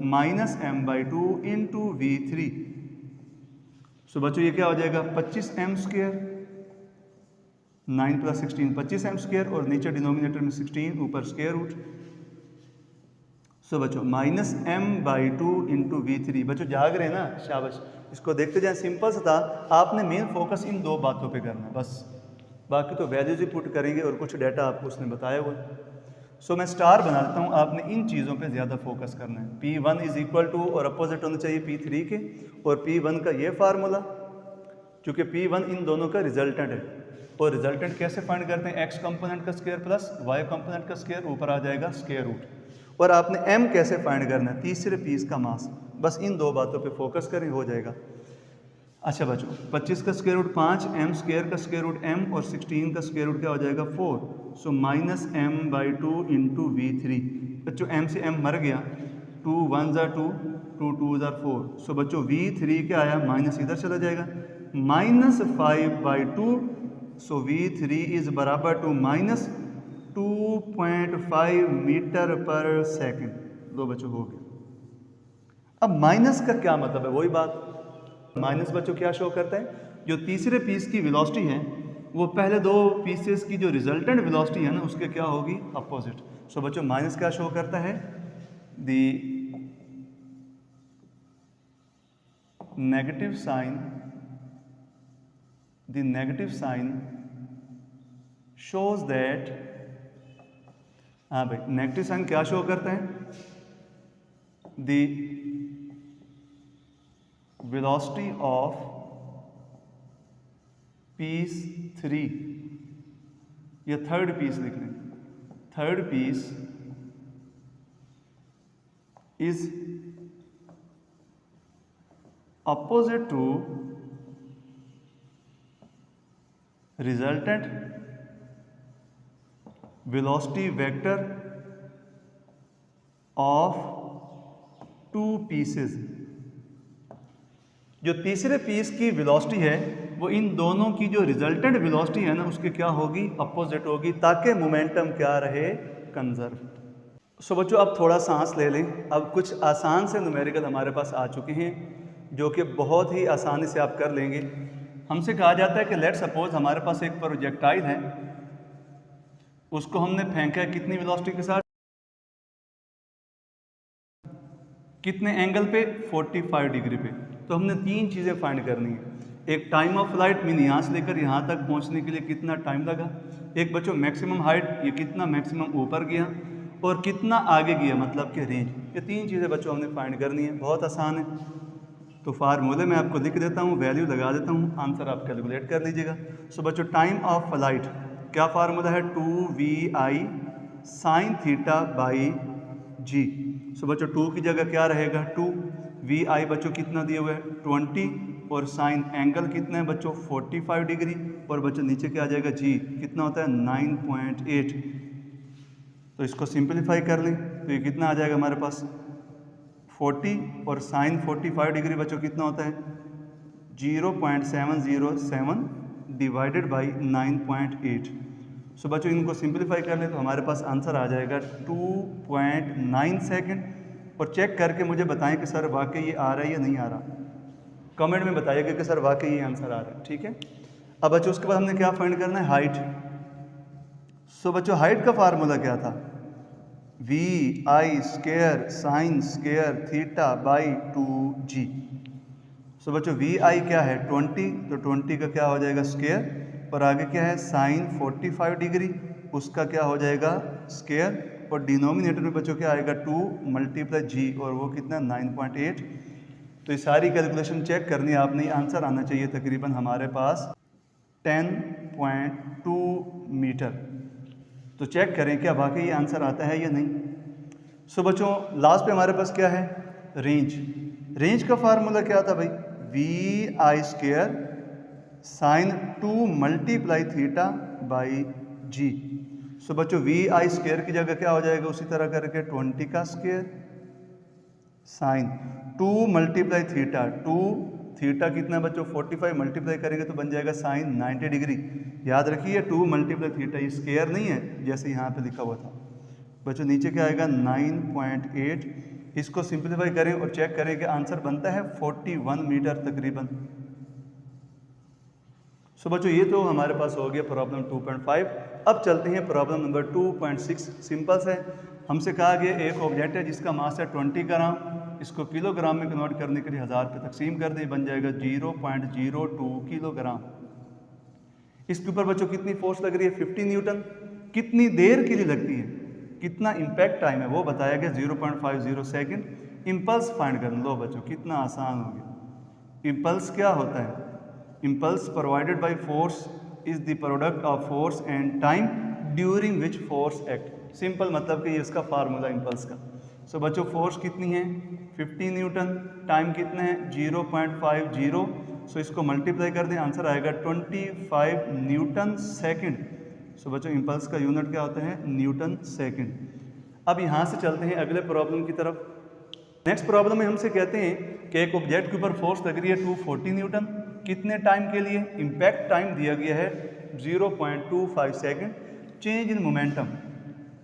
-m/2 इंटू v3। सो बच्चों ये क्या हो जाएगा, 25m², 9 प्लस 16 25m², और नीचे डिनोमिनेटर में 16, ऊपर स्क्वायर रूट। सो बच्चों -m/2 इंटू v3। बच्चों जाग रहे हैं ना, शाबाश। इसको देखते जाए, सिंपल सा था, आपने मेन फोकस इन दो बातों पे करना है बस, बाकी तो वैल्यूज ही पुट करेंगे और कुछ डाटा आपको उसने बताया हुआ। सो मैं स्टार बना देता हूँ, आपने इन चीज़ों पे ज़्यादा फोकस करना है। P1 इज इक्वल टू, और अपोजिट होना चाहिए P3 के, और P1 का ये फार्मूला, क्योंकि P1 इन दोनों का रिजल्टेंट है, और रिजल्टेंट कैसे फाइंड करते हैं, x कंपोनेंट का स्क्वायर प्लस y कंपोनेंट का स्क्वायर, ऊपर आ जाएगा स्क्वायर रूट। और आपने m कैसे फाइंड करना है, तीसरे पीस का मास। बस इन दो बातों पे फोकस करें, हो जाएगा। अच्छा बच्चों 25 का स्क्वायर रूट 5, m² का स्क्वायर रूट m, और 16 का स्क्वायर रूट क्या हो जाएगा, 4। सो -m/2 इंटू v3। बच्चों m से m मर गया, 2 1 ज़ा 2, 2 2 ज़ा 4। सो बच्चों V3 क्या आया, माइनस इधर चला जाएगा, -5/2। सो V3 इज़ बराबर टू -2.5 मीटर पर सेकेंड। लो बच्चों हो गया। अब माइनस का क्या मतलब है, वही बात, माइनस बच्चों क्या शो करता है, जो तीसरे पीस की वेलोसिटी है वो पहले दो पीसेस की जो रिजल्टेंट वेलोसिटी है ना उसके क्या होगी, अपोजिट। सो बच्चों माइनस क्या शो करता है, the negative sign shows that, हाँ भाई नेगेटिव साइन क्या शो करता है, द वेलोसिटी ऑफ पीस 3 या थर्ड पीस लिख लें, third piece is opposite to resultant velocity vector of two pieces। जो तीसरे पीस की वेलोसिटी है वो इन दोनों की जो रिजल्टेंट वेलोसिटी है ना उसके क्या होगी, अपोजिट होगी, ताकि मोमेंटम क्या रहे, कंजर्व। सो बच्चों अब थोड़ा सांस ले लें। अब कुछ आसान से न्यूमेरिकल हमारे पास आ चुके हैं जो कि बहुत ही आसानी से आप कर लेंगे। हमसे कहा जाता है कि लेट सपोज हमारे पास एक प्रोजेक्टाइल है, उसको हमने फेंका है कितनी वेलोसिटी के साथ, कितने एंगल पे, 45 डिग्री पे। तो हमने तीन चीज़ें फाइंड करनी है, एक टाइम ऑफ फ्लाइट, मीन यहाँ से लेकर यहाँ तक पहुँचने के लिए कितना टाइम लगा, एक बच्चों मैक्सिमम हाइट, ये कितना मैक्सिमम ऊपर गया, और कितना आगे गया मतलब कि रेंज। ये तीन चीज़ें बच्चों हमने फाइंड करनी है, बहुत आसान है। तो फार्मूले में आपको लिख देता हूँ, वैल्यू लगा देता हूँ, आंसर आप कैलकुलेट कर लीजिएगा। सो बच्चों टाइम ऑफ फ्लाइट क्या फार्मूला है, 2VI sin θ/g। सो बच्चों 2 की जगह क्या रहेगा, 2VI बच्चों कितना दिए हुए है 20, और साइन एंगल कितना है बच्चों 45 डिग्री, और बच्चों नीचे क्या आ जाएगा, g कितना होता है 9.8। तो इसको सिंपलीफाई कर लें तो ये कितना आ जाएगा हमारे पास 40, और साइन 45 डिग्री बच्चों कितना होता है 0.707 डिवाइडेड बाई 9.8। सो बच्चों इनको सिंपलीफाई कर लें तो हमारे पास आंसर आ जाएगा 2.9 सेकेंड। और चेक करके मुझे बताएं कि सर वाकई ये आ रहा है या नहीं आ रहा, कमेंट में बताइएगा कि सर वाकई ये आंसर आ रहा है, ठीक है। अब बच्चों उसके बाद हमने क्या फाइंड करना है, हाइट। सो बच्चों हाइट का फार्मूला क्या था, VI square sine square θ/2g। सो बच्चों VI क्या है 20, तो 20 का क्या हो जाएगा स्क्वायर, और आगे क्या है साइन 45 डिग्री, उसका क्या हो जाएगा स्क्वायर, और डिनोमिनेटर में बच्चों क्या आएगा 2 × g, और वो कितना 9.8। तो ये सारी कैलकुलेशन चेक करनी है आपने, आंसर आना चाहिए तकरीबन हमारे पास 10.2 मीटर। तो चेक करें क्या वाकई आंसर आता है या नहीं। सो बच्चों लास्ट पे हमारे पास क्या है, रेंज। रेंज का फार्मूला क्या था भाई, VI स्क्वायर साइन 2 × θ/g। सो बच्चों VI स्क्वायर की जगह क्या हो जाएगा, उसी तरह करके 20 का स्क्वायर साइन 2 × θ, 2 थीटा कितना बच्चों 45 मल्टीप्लाई करेंगे तो बन जाएगा साइन 90 डिग्री। याद रखिए 2 × θ, ये स्क्वायर नहीं है जैसे यहाँ पे लिखा हुआ था बच्चों। नीचे क्या आएगा 9.8, इसको सिंपलीफाई करें और चेक करें कि आंसर बनता है 41 मीटर तकरीबन। सो बच्चों ये तो हमारे पास हो गया प्रॉब्लम 2.5। अब चलते हैं प्रॉब्लम नंबर 2.6। सिंपल है, हमसे कहा गया एक ऑब्जेक्ट है जिसका मास है 20 ग्राम, इसको किलोग्राम में कन्वर्ट करने के लिए 1000 पे तकसीम कर दें, बन जाएगा 0.02 किलोग्राम। इसके ऊपर बच्चों कितनी फोर्स लग रही है 50 न्यूटन। कितनी देर के लिए लगती है, कितना इम्पैक्ट टाइम है वो बताया गया 0.50 सेकेंड। इम्पल्स फाइंड कर लो बच्चों, कितना आसान हो गया। इम्पल्स क्या होता है, impulse provided by force is the product of force and time during which force act. Simple मतलब कि ये इसका फार्मूला इम्पल्स का। सो बच्चों फोर्स कितनी है 50 न्यूटन, टाइम कितना है 0.50। सो इसको मल्टीप्लाई कर दें, आंसर आएगा 25 न्यूटन सेकेंड। सो बच्चों इम्पल्स का यूनिट क्या होता है न्यूटन सेकेंड। अब यहाँ से चलते हैं अगले प्रॉब्लम की तरफ। नेक्स्ट प्रॉब्लम में हमसे कहते हैं कि एक ऑब्जेक्ट के ऊपर फोर्स लग रही है 240 न्यूटन, कितने टाइम के लिए? इम्पैक्ट टाइम दिया गया है 0.25 सेकेंड। चेंज इन मोमेंटम,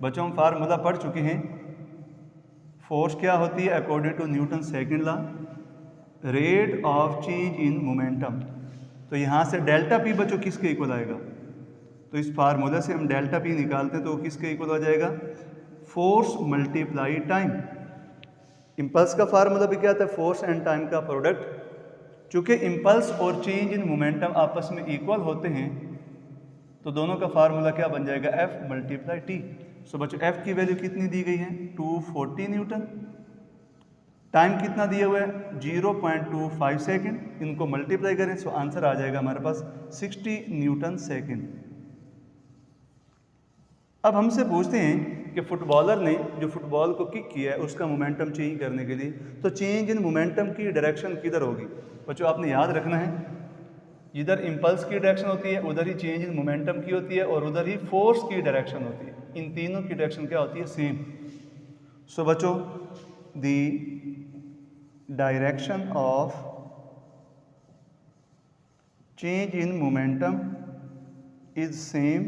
बच्चों हम फार्मूला पढ़ चुके हैं। फोर्स क्या होती है according to Newton second law? Rate of change in momentum. तो यहाँ से डेल्टा पी बच्चों किसके इक्वल आएगा? तो इस फार्मूला से हम डेल्टा पी निकालते हैं तो किसके इक्वल हो जाएगा? Force multiply time. इम्पल्स का फार्मूला भी क्या था? फोर्स एंड टाइम का प्रोडक्ट। चूँकि इम्पल्स और चेंज इन मोमेंटम आपस में इक्वल होते हैं तो दोनों का फार्मूला क्या बन जाएगा? F multiply T. सो बच्चों एफ की वैल्यू कितनी दी गई है? 240 न्यूटन। टाइम कितना दिया हुआ है? 0.25 सेकेंड। इनको मल्टीप्लाई करें सो आंसर आ जाएगा हमारे पास 60 न्यूटन सेकेंड। अब हमसे पूछते हैं कि फुटबॉलर ने जो फुटबॉल को किक किया है उसका मोमेंटम चेंज करने के लिए, तो चेंज इन मोमेंटम की डायरेक्शन किधर होगी? बच्चों आपने याद रखना है, इधर इम्पल्स की डायरेक्शन होती है, उधर ही चेंज इन मोमेंटम की होती है और उधर ही फोर्स की डायरेक्शन होती है। इन तीनों की डायरेक्शन क्या होती है? सेम। सो बच्चों the direction of change in momentum is same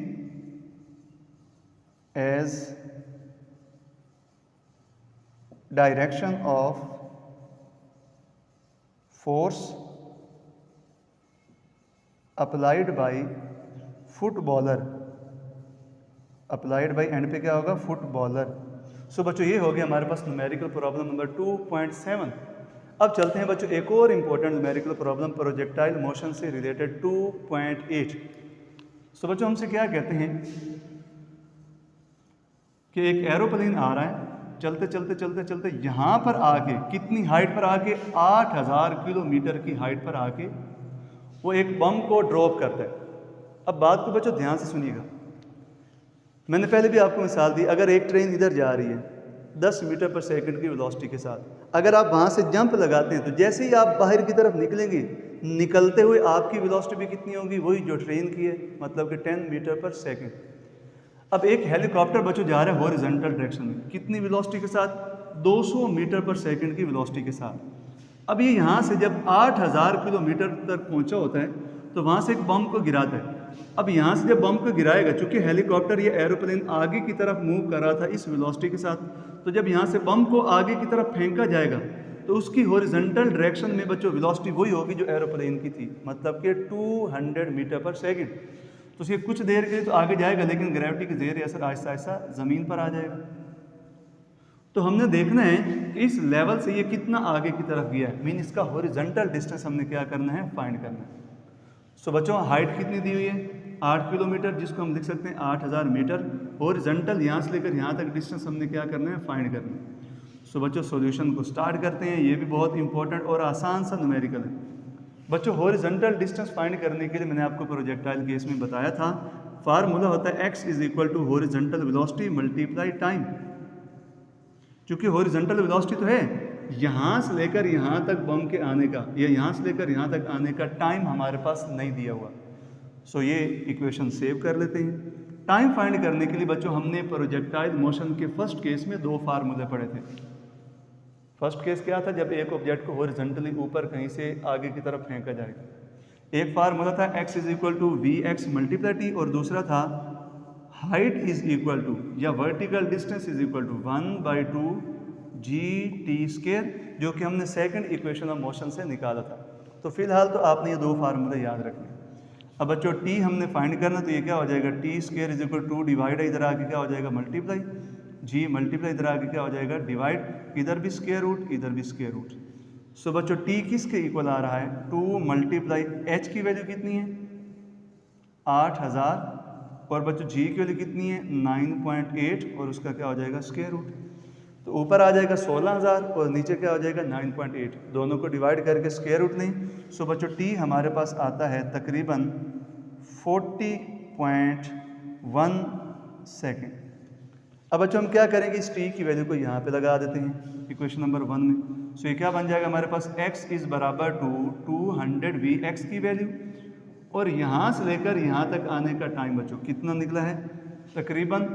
as direction of force applied by footballer, applied by and पे क्या होगा? फुटबॉलर। सो बच्चों ये हो गया हमारे पास न्यूमेरिकल प्रॉब्लम नंबर 2.7। अब चलते हैं बच्चों एक और important numerical problem projectile motion से रिलेटेड 2.8। सो बच्चों हमसे क्या कहते हैं कि एक एरोप्लेन आ रहा है, चलते चलते चलते चलते यहाँ पर आके, कितनी हाइट पर आके? 8000 किलोमीटर की हाइट पर आके वो एक बम को ड्रॉप करता है। अब बात को बच्चों ध्यान से सुनिएगा, मैंने पहले भी आपको मिसाल दी। अगर एक ट्रेन इधर जा रही है 10 मीटर पर सेकंड की वेलोसिटी के साथ, अगर आप वहाँ से जंप लगाते हैं तो जैसे ही आप बाहर की तरफ निकलेंगे, निकलते हुए आपकी वेलोसिटी भी कितनी होगी? वही जो ट्रेन की है, मतलब कि 10 मीटर पर सेकंड। अब एक हेलीकॉप्टर बच्चों जा रहा है हॉरिजॉन्टल डायरेक्शन में, कितनी वेलोसिटी के साथ? 200 मीटर पर सेकंड की वेलोसिटी के साथ। अब ये यहाँ से जब 8000 किलोमीटर तक पहुँचा होता है तो वहाँ से एक बम को गिराता है। अब यहाँ से जब बम को गिराएगा, चूँकि हेलीकॉप्टर या एरोप्लेन आगे की तरफ मूव कर रहा था इस वेलोसिटी के साथ, तो जब यहाँ से बम को आगे की तरफ फेंका जाएगा तो उसकी हॉरिजॉन्टल डायरेक्शन में बच्चों वेलोसिटी वही होगी जो एरोप्लेन की थी, मतलब कि 200 मीटर पर सेकंड। तो ये कुछ देर के लिए तो आगे जाएगा, लेकिन ग्रेविटी के ज़ेर असर आहिस्ता आहिस्ता ज़मीन पर आ जाएगा। तो हमने देखना है कि इस लेवल से ये कितना आगे की तरफ गया है, मीन इसका हॉरिजॉन्टल डिस्टेंस हमने क्या करना है? फाइंड करना है। सो बच्चों हाइट कितनी दी हुई है? 8 किलोमीटर, जिसको हम लिख सकते हैं 8000 मीटर। हॉरिजॉन्टल यहाँ से लेकर यहाँ तक डिस्टेंस हमने क्या करना है? फाइंड करना है। सो बच्चों सॉल्यूशन को स्टार्ट करते हैं। ये भी बहुत इंपॉर्टेंट और आसान सा न्यूमेरिकल है। बच्चों हॉरिजॉन्टल डिस्टेंस फाइंड करने के लिए मैंने आपको प्रोजेक्टाइल केस में बताया था, फार्मूला होता है x is equal to horizontal velocity multiply time. क्योंकि हॉरिजॉन्टल वेलोसिटी तो है, यहाँ से लेकर यहाँ तक बम के आने का या यहाँ से लेकर यहाँ तक आने का टाइम हमारे पास नहीं दिया हुआ। सो ये इक्वेशन सेव कर लेते हैं। टाइम फाइंड करने के लिए बच्चों हमने प्रोजेक्टाइल मोशन के फर्स्ट केस में 2 फार्मूले पढ़े थे। फर्स्ट केस क्या था? जब एक ऑब्जेक्ट को हॉरिजॉन्टली ऊपर कहीं से आगे की तरफ फेंका जाएगा। एक फार्मूला था x is equal to V X multiply T, और दूसरा था हाइट इज इक्वल टू या vertical distance is equal to 1/2 g/t², जो कि हमने सेकंड इक्वेशन ऑफ मोशन से निकाला था। तो फिलहाल तो आपने ये 2 फार्मूले याद रखने। अब बच्चों t हमने फाइंड करना, तो ये क्या हो जाएगा? t² is equal to divide, इधर आके क्या हो जाएगा? मल्टीप्लाई, g मल्टीप्लाई, इधर आके क्या हो जाएगा? डिवाइड, इधर भी स्क्वायर रूट, इधर भी स्क्वायर रूट। सो बच्चों t किसके इक्वल आ रहा है? 2 मल्टीप्लाई h की वैल्यू कितनी है? 8000, और बच्चों g की वैल्यू कितनी है? 9.8, और उसका क्या हो जाएगा? Square root. तो ऊपर आ जाएगा 16000 और नीचे क्या हो जाएगा? 9.8। दोनों को डिवाइड करके स्क्वायर रूट नहीं। सो बच्चों t हमारे पास आता है तकरीबन 40.1 सेकेंड। अब बच्चों हम क्या करेंगे? इस t की वैल्यू को यहाँ पे लगा देते हैं इक्वेशन नंबर 1 में। सो ये क्या बन जाएगा हमारे पास? x इज बराबर टू 200 vx की वैल्यू, और यहाँ से लेकर यहाँ तक आने का टाइम बच्चों कितना निकला है? तकरीबन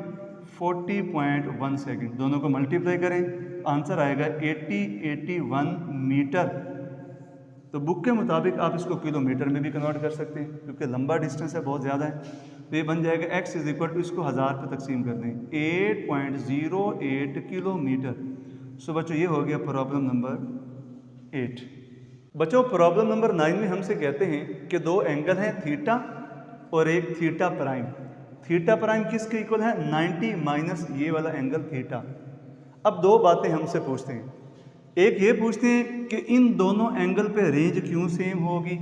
40.1 सेकेंड। दोनों को मल्टीप्लाई करें आंसर आएगा 81 मीटर। तो बुक के मुताबिक आप इसको किलोमीटर में भी कन्वर्ट कर सकते हैं क्योंकि लंबा डिस्टेंस है, बहुत ज़्यादा है। तो ये बन जाएगा x इज इक्वल टू, इसको 1000 पे तकसीम कर दें, 8.08 किलोमीटर। सो बच्चों ये हो गया प्रॉब्लम नंबर 8। बच्चों प्रॉब्लम नंबर 9 में हमसे कहते हैं कि दो एंगल हैं थीटा और एक थीटा प्राइम। थीटा प्राइम किसके इक्वल है? 90 माइनस ये वाला एंगल थीटा। अब दो बातें हमसे पूछते हैं, एक ये पूछते हैं कि इन दोनों एंगल पे रेंज क्यों सेम होगी।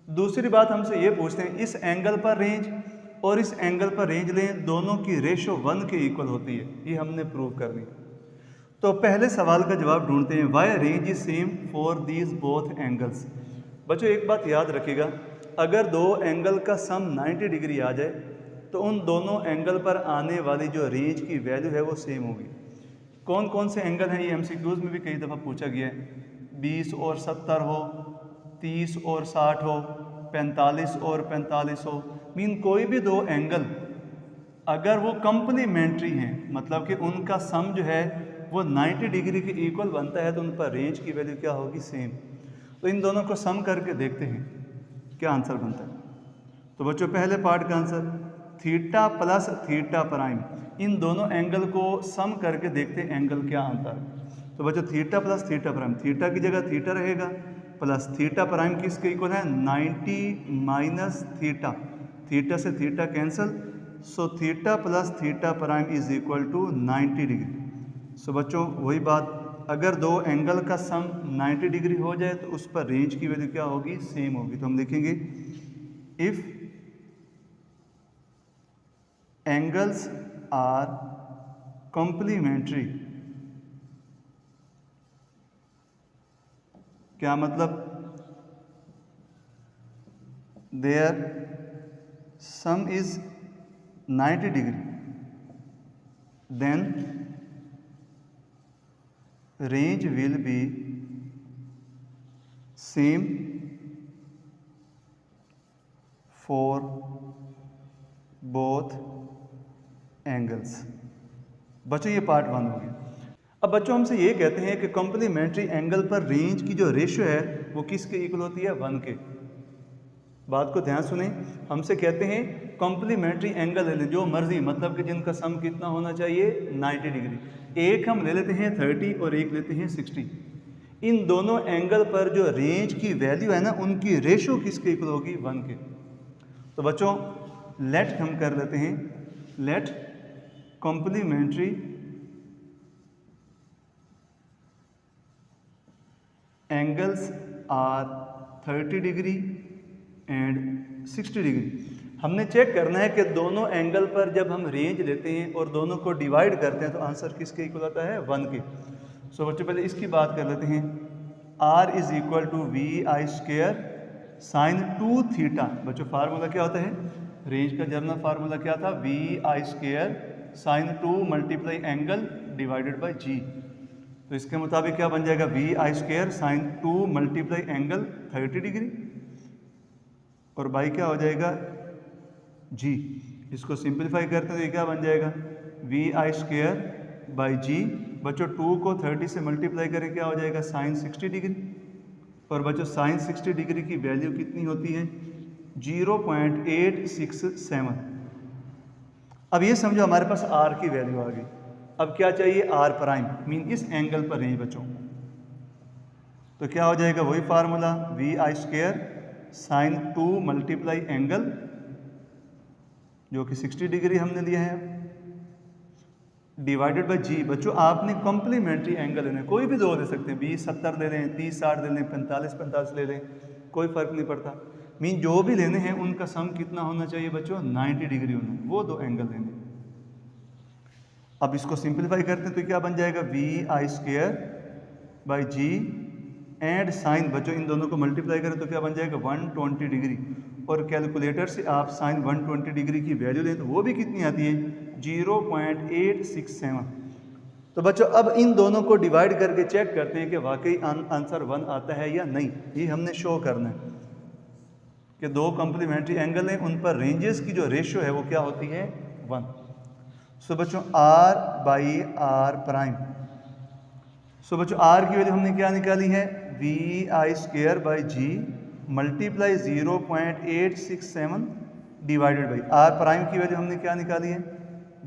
दूसरी बात हमसे ये पूछते हैं इस एंगल पर रेंज और इस एंगल पर रेंज लें, दोनों की रेशो 1 के इक्वल होती है, ये हमने प्रूव करनी है। तो पहले सवाल का जवाब ढूंढते हैं, Y range is same for these both angles. बच्चों एक बात याद रखिएगा, अगर दो एंगल का सम 90 डिग्री आ जाए तो उन दोनों एंगल पर आने वाली जो रेंज की वैल्यू है वो सेम होगी। कौन कौन से एंगल हैं, ये एमसीक्यूज में भी कई दफ़ा पूछा गया है। 20 और 70 हो, 30 और 60 हो, 45 और 45 हो, मीन कोई भी दो एंगल अगर वो कंप्लीमेंट्री हैं, मतलब कि उनका सम जो है वो 90 डिग्री के इक्वल बनता है, तो उन पर रेंज की वैल्यू क्या होगी? सेम। तो इन दोनों को सम करके देखते हैं क्या आंसर बनता है। तो बच्चों पहले पार्ट का answer theta plus theta prime, इन दोनों एंगल को सम करके देखते हैं एंगल क्या आता है। तो बच्चों theta plus theta prime, theta की जगह थीटा रहेगा, प्लस थीटा प्राइम किसके इक्वल है? 90 माइनस थीटा, थीटा से theta cancel, so theta plus theta prime is equal to 90 degree. So बच्चों वही बात, अगर दो एंगल का सम 90 डिग्री हो जाए तो उस पर रेंज की वैल्यू क्या होगी? सेम होगी। तो हम लिखेंगे इफ एंगल्स आर कॉम्प्लीमेंट्री, क्या मतलब? Their sum is 90 degree, then range will be same for both angles. बच्चों ये पार्ट 1 हो गया। अब बच्चों हमसे ये कहते हैं कि कॉम्प्लीमेंट्री एंगल पर रेंज की जो रेशियो है वो किसके इक्वल होती है? 1 के। बात को ध्यान सुने, हमसे कहते हैं कॉम्प्लीमेंट्री एंगल ले लें जो मर्जी, मतलब कि जिनका सम कितना होना चाहिए? 90 डिग्री। एक हम ले लेते हैं 30 और एक लेते हैं 60। इन दोनों एंगल पर जो रेंज की वैल्यू है ना, उनकी रेशियो किसके इक्वल होगी? 1 के। तो बच्चों लेट हम कर लेते हैं, let complementary angles are 30 degree and 60 degree. हमने चेक करना है कि दोनों एंगल पर जब हम रेंज लेते हैं और दोनों को डिवाइड करते हैं तो आंसर किसके इक्वल आता है? 1 के। सो बच्चों पहले इसकी बात कर लेते हैं, R is equal to V I square sine 2 theta. बच्चों फार्मूला क्या होता है? रेंज का जर्नल फार्मूला क्या था? V I square sine 2 multiply angle divided by G. तो इसके मुताबिक क्या बन जाएगा? V I square sine 2 multiply angle 30 degree और बाई क्या हो जाएगा? जी। इसको सिंप्लीफाई करते हैं तो ये क्या बन जाएगा? वी आई स्क्वायर बाई जी। बच्चों 2 को 30 से मल्टीप्लाई करें क्या हो जाएगा? Sine 60 degree. और बच्चों साइन 60 डिग्री की वैल्यू कितनी होती है? 0.867। अब ये समझो हमारे पास आर की वैल्यू आ गई। अब क्या चाहिए? आर प्राइम, मीन इस एंगल पर रेंज बच्चों। तो क्या हो जाएगा? वही formula, V I square sine 2 multiply angle जो कि 60 डिग्री हमने लिया है डिवाइडेड बाई जी। बच्चों आपने कॉम्प्लीमेंट्री एंगल लेने, कोई भी दो ले सकते हैं, 20 70 ले लें, 30 60 ले लें, 45 45 ले लें, कोई फ़र्क नहीं पड़ता। मीन जो भी लेने हैं उनका सम कितना होना चाहिए बच्चों? 90 डिग्री होना, वो दो एंगल लेने। अब इसको सिंप्लीफाई करते हैं तो क्या बन जाएगा? V I square by G and sine, बच्चों इन दोनों को मल्टीप्लाई करें तो क्या बन जाएगा? 120 डिग्री। और कैलकुलेटर से आप साइन 120 डिग्री की वैल्यू लें तो वो भी कितनी आती है? 0.867। तो बच्चों अब इन दोनों को डिवाइड करके चेक करते हैं कि वाकई आंसर 1 आता है या नहीं। ये हमने शो करना है कि दो कॉम्प्लीमेंट्री एंगल हैं, उन पर रेंजेस की जो रेशियो है वो क्या होती है? 1। सो बच्चों R by R prime so बच्चों आर की वैल्यू हमने क्या निकाली है, vi²/g multiply 0.867 divided by R prime की वैल्यू हमने क्या निकाली है,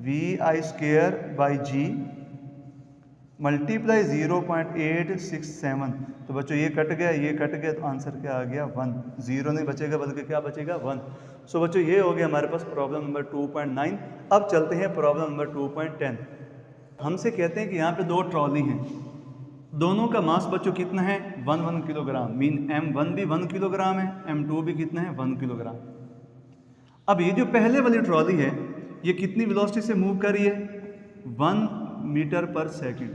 vi²/g मल्टीप्लाई 0.867। तो बच्चों ये कट गया, ये कट गया, तो आंसर क्या आ गया 1। 0 नहीं बचेगा बल्कि क्या बचेगा 1। सो बच्चों ये हो गया हमारे पास प्रॉब्लम नंबर 2.9। अब चलते हैं प्रॉब्लम नंबर 2.10। हमसे कहते हैं कि यहाँ पे दो ट्रॉली हैं, दोनों का मास बच्चों कितना है 1 किलोग्राम, मीन m1 भी 1 किलोग्राम है, m2 भी कितना है 1 किलोग्राम। अब ये जो पहले वाली ट्रॉली है ये कितनी वेलोसिटी से मूव कर रही है 1 मीटर पर सेकंड,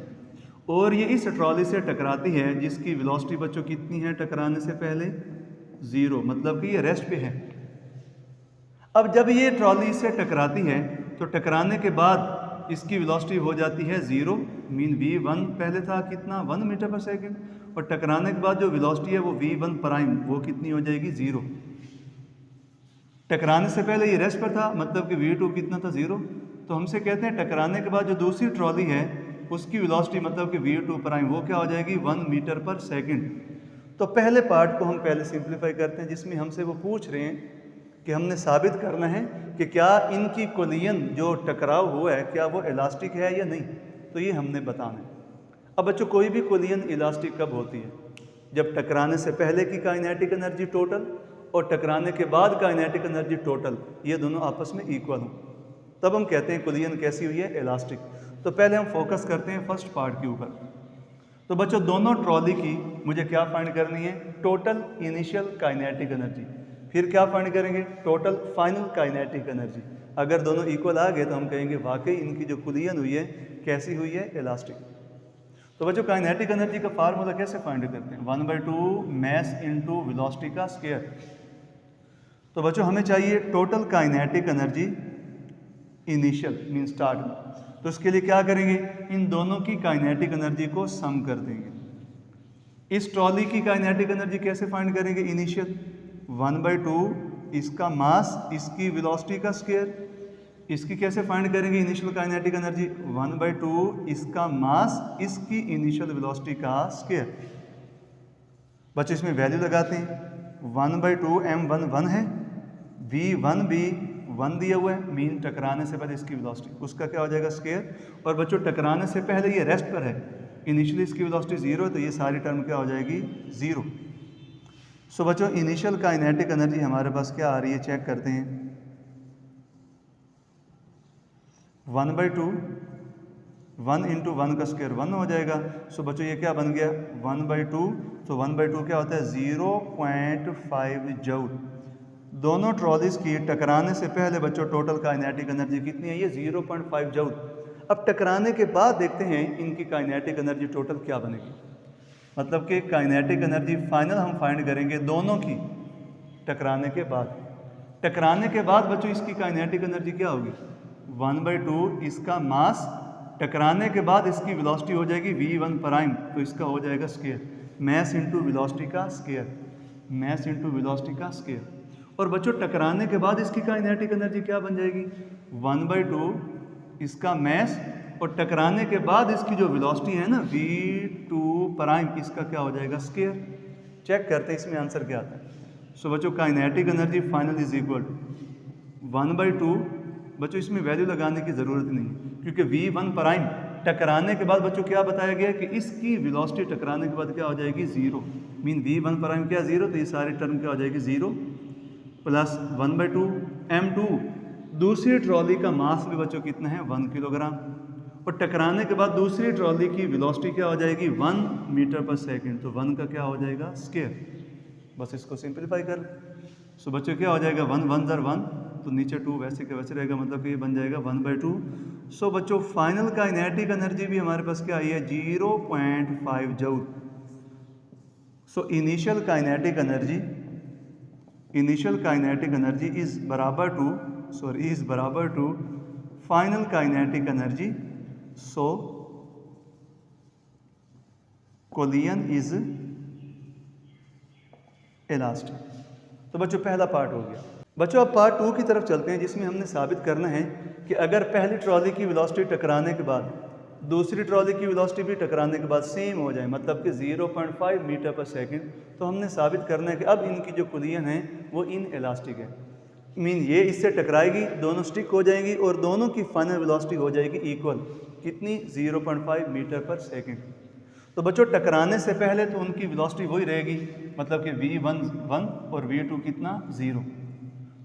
और ये इस ट्रॉली से टकराती है जिसकी वेलोसिटी बच्चों कितनी है टकराने से पहले 0, मतलब कि ये रेस्ट पे है। अब जब ये ट्रॉली से टकराती है तो टकराने के बाद इसकी वेलोसिटी हो जाती है 0, मीन v1 पहले था कितना 1 मीटर पर सेकंड, और टकराने के बाद जो वेलोसिटी है वो v1 प्राइम वो कितनी हो जाएगी 0। टकराने से पहले ये रेस्ट पर था, मतलब कि v2 कितना था 0। तो हमसे कहते हैं टकराने के बाद जो दूसरी ट्रॉली है उसकी वेलोसिटी मतलब कि v2 प्राइम वो क्या हो जाएगी 1 मीटर पर सेकंड। तो पहले पार्ट को हम पहले सिंप्लीफाई करते हैं, जिसमें हमसे वो पूछ रहे हैं कि हमने साबित करना है कि क्या इनकी कोलिजन जो टकराव हुआ है क्या वो इलास्टिक है या नहीं, तो ये हमने बताना है। अब बच्चों कोई भी कोलिजन इलास्टिक कब होती है, जब टकराने से पहले की काइनेटिक एनर्जी टोटल और टकराने के बाद काइनेटिक एनर्जी टोटल ये दोनों आपस में इक्वल हों, तब हम कहते हैं कोलिजन कैसी हुई है इलास्टिक। तो पहले हम फोकस करते हैं फर्स्ट पार्ट के ऊपर। तो बच्चों दोनों ट्रॉली की मुझे क्या फाइंड करनी है, टोटल इनिशियल काइनेटिक एनर्जी, फिर क्या फाइंड करेंगे टोटल फाइनल काइनेटिक एनर्जी। अगर दोनों इक्वल आ गए तो हम कहेंगे वाकई इनकी जो कोलिजन हुई है कैसी हुई है इलास्टिक। तो बच्चों काइनेटिक एनर्जी का फार्मूला कैसे फाइंड करते हैं, 1/2 मैस इंटू वेलोसिटी का स्क्वायर। तो बच्चों हमें चाहिए total kinetic energy initial mean start में, तो इसके लिए क्या करेंगे इन दोनों की काइनेटिक एनर्जी को सम कर देंगे। इस ट्रॉली की काइनेटिक एनर्जी कैसे फाइंड करेंगे इनिशियल 1/2 इसका मास इसकी वेलोसिटी का स्क्वायर, इसकी कैसे फाइंड करेंगे इनिशियल काइनेटिक एनर्जी 1/2 इसका मास इसकी इनिशियल वेलोसिटी का स्क्वायर। बच्चों इसमें वैल्यू लगाते हैं, 1/2 m1 1 है, v1 भी 1 दिया हुआ है, मीन टकराने से पहले इसकी वेलोसिटी उसका क्या हो जाएगा स्क्वायर, और बच्चों टकराने से पहले ये रेस्ट पर है, इनिशियली इसकी वेलोसिटी 0 है, तो ये सारी टर्म क्या हो जाएगी 0। सो बच्चों इनिशियल काइनेटिक एनर्जी हमारे पास क्या आ रही है चेक करते हैं, 1/2 1 इंटू 1 का स्क्वायर 1 हो जाएगा। सो बच्चों ये क्या बन गया 1/2, तो 1/2 क्या होता है 0.5 जूल। दोनों ट्रॉलीज की टकराने से पहले बच्चों टोटल काइनेटिक एनर्जी कितनी है ये 0.5 जूल। अब टकराने के बाद देखते हैं इनकी काइनेटिक एनर्जी टोटल क्या बनेगी, मतलब कि काइनेटिक एनर्जी फाइनल हम फाइंड करेंगे दोनों की टकराने के बाद। टकराने के बाद बच्चों इसकी काइनेटिक एनर्जी क्या होगी 1/2 इसका मास, टकराने के बाद इसकी वेलोसिटी हो जाएगी v1 प्राइम, तो इसका हो जाएगा स्क्वायर, मैस इंटू वेलोसिटी का स्क्वायर, मैस इंटू वेलोसिटी का स्क्वायर। और बच्चों टकराने के बाद इसकी काइनेटिक एनर्जी क्या बन जाएगी 1/2 इसका मैस, और टकराने के बाद इसकी जो वेलोसिटी है ना v2 प्राइम, इसका क्या हो जाएगा स्क्वायर। चेक करते हैं इसमें आंसर क्या आता है। सो बच्चों kinetic energy final is equal to 1/2, बच्चों इसमें वैल्यू लगाने की ज़रूरत नहीं है क्योंकि v1 प्राइम टकराने के बाद बच्चों क्या बताया गया कि इसकी वेलोसिटी टकराने के बाद क्या हो जाएगी 0, मीन v1 प्राइम क्या 0, तो ये सारी टर्म क्या हो जाएगी 0 प्लस 1/2 m2। दूसरी ट्रॉली का मास भी बच्चों कितना है 1 किलोग्राम, और टकराने के बाद दूसरी ट्रॉली की वेलोसिटी क्या हो जाएगी 1 मीटर पर सेकंड, तो 1 का क्या हो जाएगा स्क्वायर। बस इसको सिंप्लीफाई कर। सो बच्चों क्या हो जाएगा 1 1 ज़र 1, तो नीचे 2 वैसे के वैसे रहेगा, मतलब कि ये बन जाएगा 1/2। सो बच्चों फाइनल काइनेटिक एनर्जी भी हमारे पास क्या आई है 0.5 joule. So initial kinetic energy is बराबर to final kinetic energy. So collision is elastic. तो बच्चों पहला पार्ट हो गया। बच्चों अब पार्ट 2 की तरफ चलते हैं, जिसमें हमने साबित करना है कि अगर पहली ट्रॉली की वेलोसिटी टकराने के बाद दूसरी ट्रॉली की वेलोसिटी भी टकराने के बाद सेम हो जाए, मतलब कि 0.5 मीटर पर सेकंड, तो हमने साबित करना है कि अब इनकी जो कुलियन है वो इन इलास्टिक है। मीन ये इससे टकराएगी, दोनों स्टिक हो जाएंगी और दोनों की फाइनल वेलोसिटी हो जाएगी इक्वल, कितनी, 0.5 मीटर पर सेकंड। तो बच्चों टकराने से पहले तो उनकी वेलोसिटी वही रहेगी, मतलब कि v1 1 और v2 कितना, 0।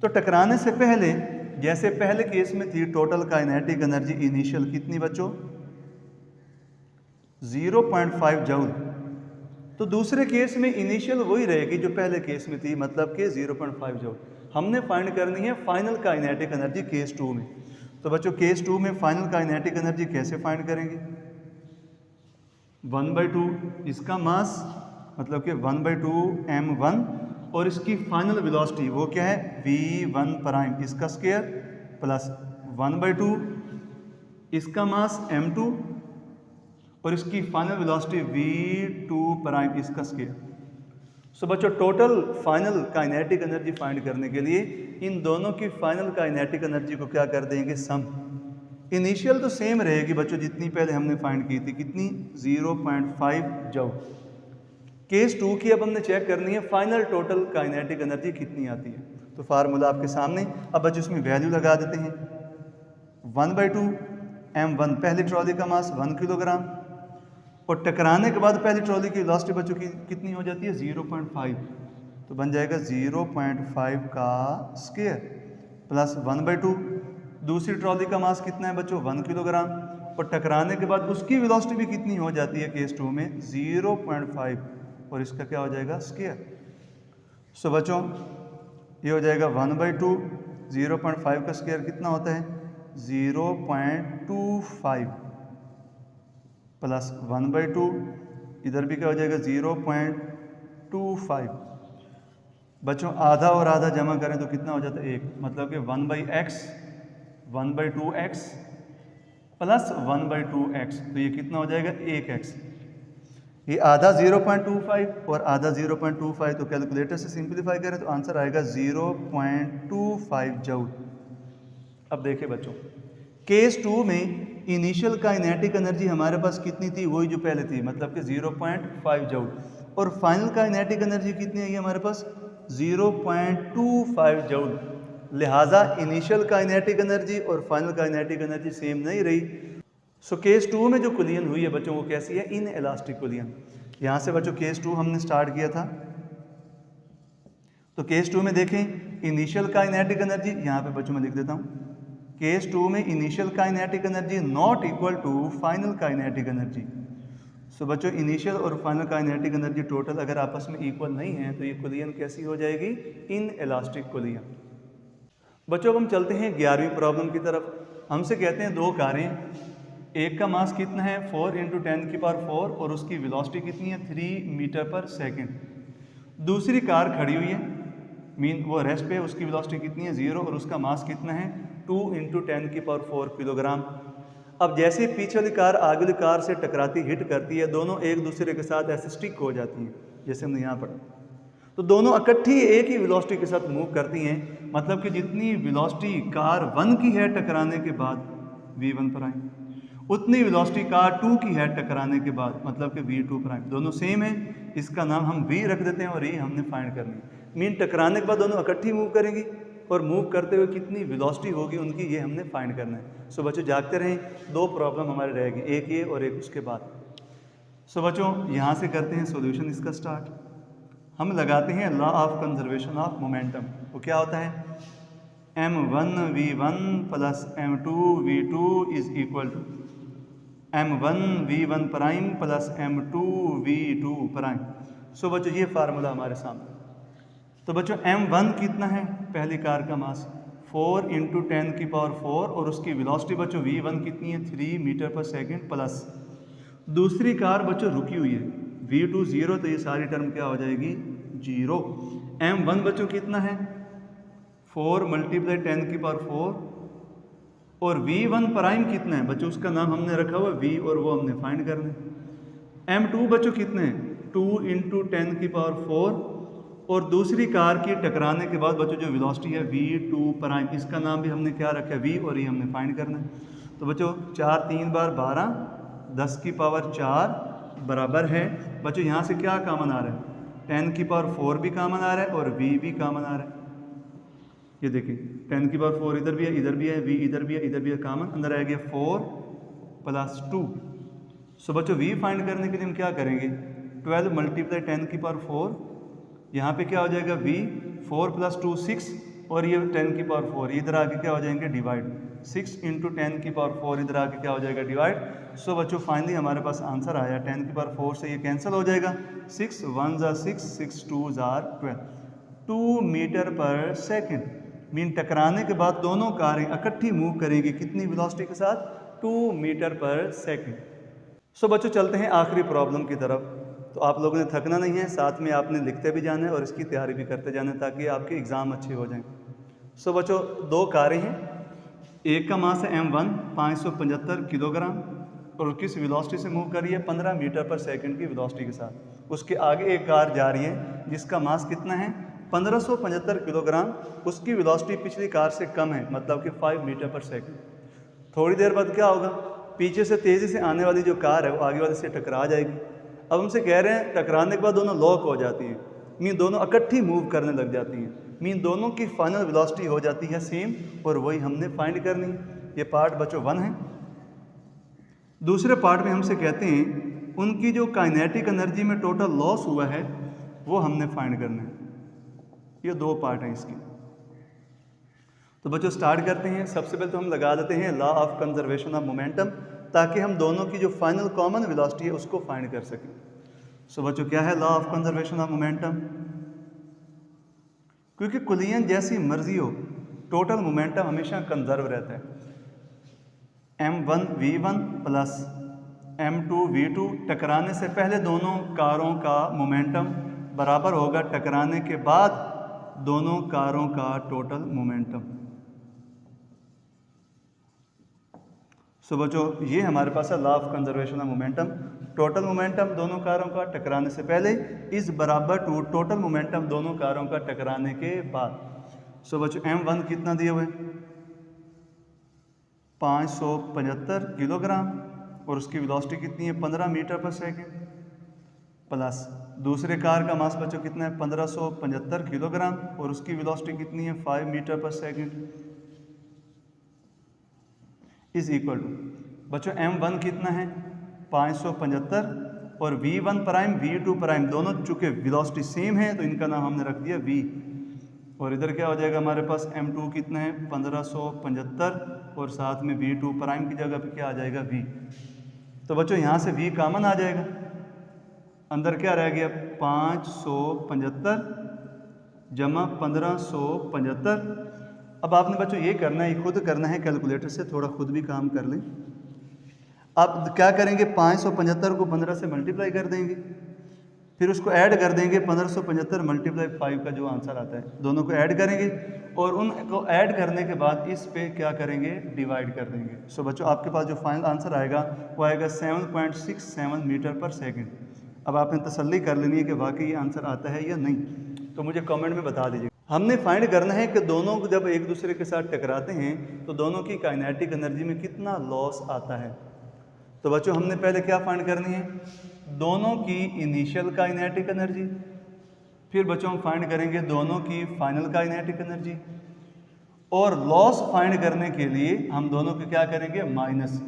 तो टकराने से पहले जैसे पहले केस में थी टोटल काइनेटिक एनर्जी इनिशियल कितनी बच्चों, 0.5 जूल। तो दूसरे केस में इनिशियल वही रहेगी जो पहले केस में थी, मतलब कि 0.5 जूल। हमने फाइंड करनी है फाइनल काइनेटिक एनर्जी केस 2 में। तो बच्चों केस 2 में फाइनल काइनेटिक एनर्जी कैसे फाइंड करेंगे, 1/2 इसका मास, मतलब कि 1/2 m1 और इसकी फाइनल वेलोसिटी वो क्या है, v1 प्राइम इसका स्क्वायर प्लस 1/2 इसका मास m2 और इसकी फाइनल वेलोसिटी v2 प्राइम इसका स्क्वायर। सो बच्चों total final kinetic energy find करने के लिए इन दोनों की फाइनल काइनेटिक एनर्जी को क्या कर देंगे, सम। इनिशियल तो सेम रहेगी बच्चों जितनी पहले हमने फाइंड की थी, कितनी, 0.5 जूल। केस 2 की अब हमने चेक करनी है फाइनल टोटल काइनेटिक एनर्जी कितनी आती है। तो फार्मूला आपके सामने, अब बच्चों इसमें वैल्यू लगा देते हैं। 1/2 m1 पहली ट्रॉली का मास 1 किलोग्राम और टकराने के बाद पहली ट्रॉली की वेलोसिटी बच्चों की कितनी हो जाती है, 0.5। तो बन जाएगा 0.5 का स्क्वायर प्लस 1/2। दूसरी ट्रॉली का मास कितना है बच्चों, 1 किलोग्राम और टकराने के बाद उसकी वेलोसिटी भी कितनी हो जाती है केस 2 में, 0.5 और इसका क्या हो जाएगा, स्क्वायर। सो बच्चों ये हो जाएगा 1/2, 0.5 का स्क्वायर कितना होता है, 0.25 प्लस 1/2, इधर भी क्या हो जाएगा 0.25। बच्चों आधा और आधा जमा करें तो कितना हो जाता है, 1, मतलब कि 1/x 1/2x प्लस 1/2x, तो ये कितना हो जाएगा 1x। ये आधा 0.25 और आधा 0.25, तो कैलकुलेटर से सिंपलीफाई करें तो आंसर आएगा 0.25 जूल। अब देखिए बच्चों केस 2 में इनिशियल काइनेटिक एनर्जी हमारे पास कितनी थी, वही जो पहले थी, मतलब कि 0.5 जूल, और फाइनल काइनेटिक एनर्जी कितनी आई हमारे पास, 0.25 जूल। लिहाजा इनिशियल काइनेटिक एनर्जी और फाइनल काइनेटिक एनर्जी सेम नहीं रही। सो केस 2 में जो कुलियन हुई है बच्चों वो कैसी है, इन इलास्टिक कुलियन। यहाँ से बच्चों केस 2 हमने स्टार्ट किया था, तो केस 2 में देखें इनिशियल काइनेटिक एनर्जी, यहाँ पे बच्चों मैं लिख देता हूँ, केस 2 में initial kinetic energy not equal to final kinetic energy. So बच्चों इनिशियल और फाइनल काइनेटिक एनर्जी टोटल अगर आपस में इक्वल नहीं है तो ये कुलियन कैसी हो जाएगी, इन इलास्टिक कुलियन। बच्चों अब हम चलते हैं 11वीं प्रॉब्लम की तरफ। हमसे कहते हैं दो कारें, एक का मास कितना है 4 × 10⁴ और उसकी वेलोसिटी कितनी है 3 मीटर पर सेकंड। दूसरी कार खड़ी हुई है, मीन वो रेस्ट पे है, उसकी वेलोसिटी कितनी है 0 और उसका मास कितना है 2 × 10⁴ किलोग्राम। अब जैसे पीछे वाली कार आगे वाली कार से टकराती, हिट करती है, दोनों एक दूसरे के साथ ऐसे स्टिक हो जाती हैं, जैसे हमने यहाँ पढ़ा। तो दोनों इकट्ठी एक ही वेलोसिटी के साथ मूव करती हैं, मतलब कि जितनी वेलोसिटी कार 1 की है टकराने के बाद v1 प्राइम, उतनी वेलोसिटी कार 2 की है टकराने के बाद, मतलब कि v2 प्राइम। दोनों सेम है, इसका नाम हम v रख देते हैं और ये हमने फाइंड करनी है। मीन टकराने के बाद दोनों इकट्ठी मूव करेंगी और मूव करते हुए कितनी वेलोसिटी होगी उनकी, ये हमने फाइंड करना है। सो बच्चों जागते रहें, दो प्रॉब्लम हमारे रहेगी, एक ये और एक उसके बाद। सो बच्चों यहाँ से करते हैं सॉल्यूशन इसका स्टार्ट। हम लगाते हैं law of conservation of momentum. वो क्या होता है, m1 v1 plus m2 v2 is equal to m1 v1 prime plus m2 v2 prime. So बच्चों ये फार्मूला हमारे सामने। तो बच्चों m1 कितना है, पहली कार का मास 4 × 10⁴ और उसकी वेलोसिटी बच्चों v1 कितनी है 3 मीटर पर सेकंड, प्लस दूसरी कार बच्चों रुकी हुई है v2 0, तो ये सारी टर्म क्या हो जाएगी 0। m1 बच्चों कितना है 4 × 10⁴ और v1 प्राइम कितना है बच्चों, उसका नाम हमने रखा हुआ v और वो हमने फाइंड करना है। m2 बच्चों कितने हैं 2 × 10⁴ और दूसरी कार की टकराने के बाद बच्चों जो वेलोसिटी है v2 प्राइम, इसका नाम भी हमने क्या रखा है v और ये हमने फाइंड करना है। तो बच्चों 4 3 बार 12 10 की पावर 4 बराबर है बच्चों, यहाँ से क्या कामन आ रहा है, 10 की पावर 4 भी कामन आ रहा है और v भी कामन आ रहा है। ये देखिए 10 की पावर 4 इधर भी है, इधर भी है, v इधर भी है, इधर भी है, कामन अंदर आ गया 4 + 2। सो बच्चों v फाइंड करने के लिए हम क्या करेंगे, 12 × 10 की पावर 4, यहाँ पे क्या हो जाएगा v, 4 + 2 6, और ये 10 की पावर 4 इधर आके क्या हो जाएंगे डिवाइड, 6 × 10 की पावर 4 इधर आके क्या हो जाएगा डिवाइड। सो बच्चों फाइनली हमारे पास आंसर आया, 10 की पावर 4 से ये कैंसिल हो जाएगा, 6 1 = 6, 6 2 = 12, 2 मीटर पर सेकेंड। मीन टकराने के बाद दोनों कारें इकट्ठी मूव करेंगी कितनी वेलोसिटी के साथ, 2 मीटर पर सेकेंड। सो बच्चों चलते हैं आखिरी प्रॉब्लम की तरफ। तो आप लोगों ने थकना नहीं है, साथ में आपने लिखते भी जाना है और इसकी तैयारी भी करते जाना है ताकि आपके एग्ज़ाम अच्छे हो जाएं। सो बच्चों दो कारें हैं, एक का मास है m1 575 किलोग्राम और किस वेलोसिटी से मूव कर रही है, 15 मीटर पर सेकंड की वेलोसिटी के साथ। उसके आगे एक कार जा रही है जिसका मास कितना है 1575 किलोग्राम, उसकी वेलोसिटी पिछली कार से कम है, मतलब कि 5 मीटर पर सेकंड। थोड़ी देर बाद क्या होगा, पीछे से तेज़ी से आने वाली जो कार है वो आगे वाले से टकरा जाएगी। अब हमसे कह रहे हैं टकराने के बाद दोनों लॉक हो जाती हैं, मीन दोनों इकट्ठी मूव करने लग जाती हैं, मीन दोनों की फाइनल वेलोसिटी हो जाती है सेम, और वही हमने फाइंड करनी है। ये पार्ट बच्चों 1 है। दूसरे पार्ट में हमसे कहते हैं उनकी जो काइनेटिक एनर्जी में टोटल लॉस हुआ है वो हमने फाइंड करना है। ये दो पार्ट हैं इसके। तो बच्चों स्टार्ट करते हैं। सबसे पहले तो हम लगा देते हैं law of conservation of momentum, ताकि हम दोनों की जो फाइनल कॉमन वेलोसिटी है उसको फाइंड कर सकें। सो बच्चों क्या है law of conservation of momentum, क्योंकि कुलियन जैसी मर्जी हो टोटल मोमेंटम हमेशा कंजर्व रहता है। m1 v1 plus m2 v2, टकराने से पहले दोनों कारों का मोमेंटम बराबर होगा टकराने के बाद दोनों कारों का टोटल मोमेंटम। सो बच्चों ये हमारे पास है law of conservation of momentum. Total momentum दोनों कारों का टकराने से पहले इज बराबर टू टोटल मोमेंटम दोनों कारों का टकराने के बाद। सो बच्चों m1 कितना दिए हुए 575 किलोग्राम और उसकी वेलोसिटी कितनी है 15 मीटर पर सेकेंड, प्लस दूसरे कार का मास बच्चों कितना है 1575 किलोग्राम और उसकी वेलोसिटी कितनी है 5 मीटर पर सेकेंड, इज इक्वल टू बच्चों m1 कितना है 575 और v1 प्राइम v2 प्राइम दोनों चूँकि वेलोसिटी सेम है तो इनका नाम हमने रख दिया v, और इधर क्या हो जाएगा हमारे पास m2 कितना है 1575 और साथ में v2 प्राइम की जगह पे क्या आ जाएगा v। तो बच्चों यहाँ से v कॉमन आ जाएगा, अंदर क्या रह गया 575 जमा 1575। अब आपने बच्चों ये करना है, खुद करना है, कैलकुलेटर से थोड़ा खुद भी काम कर लें। आप क्या करेंगे 575 को 15 से मल्टीप्लाई कर देंगे, फिर उसको ऐड कर देंगे 1575 × 5 का जो आंसर आता है दोनों को ऐड करेंगे और उनको ऐड करने के बाद इस पे क्या करेंगे डिवाइड कर देंगे। सो बच्चों आपके पास जो फाइनल आंसर आएगा वो आएगा 7.67 मीटर पर सेकेंड। अब आपने तसल्ली कर लेनी है कि वाकई ये आंसर आता है या नहीं, तो मुझे कमेंट में बता दीजिए। हमने फाइंड करना है कि दोनों को जब एक दूसरे के साथ टकराते हैं तो दोनों की काइनेटिक एनर्जी में कितना लॉस आता है। तो बच्चों हमने पहले क्या फाइंड करनी है दोनों की इनिशियल काइनेटिक एनर्जी, फिर बच्चों हम फाइंड करेंगे दोनों की फाइनल काइनेटिक एनर्जी, और लॉस फाइंड करने के लिए हम दोनों को क्या करेंगे माइनस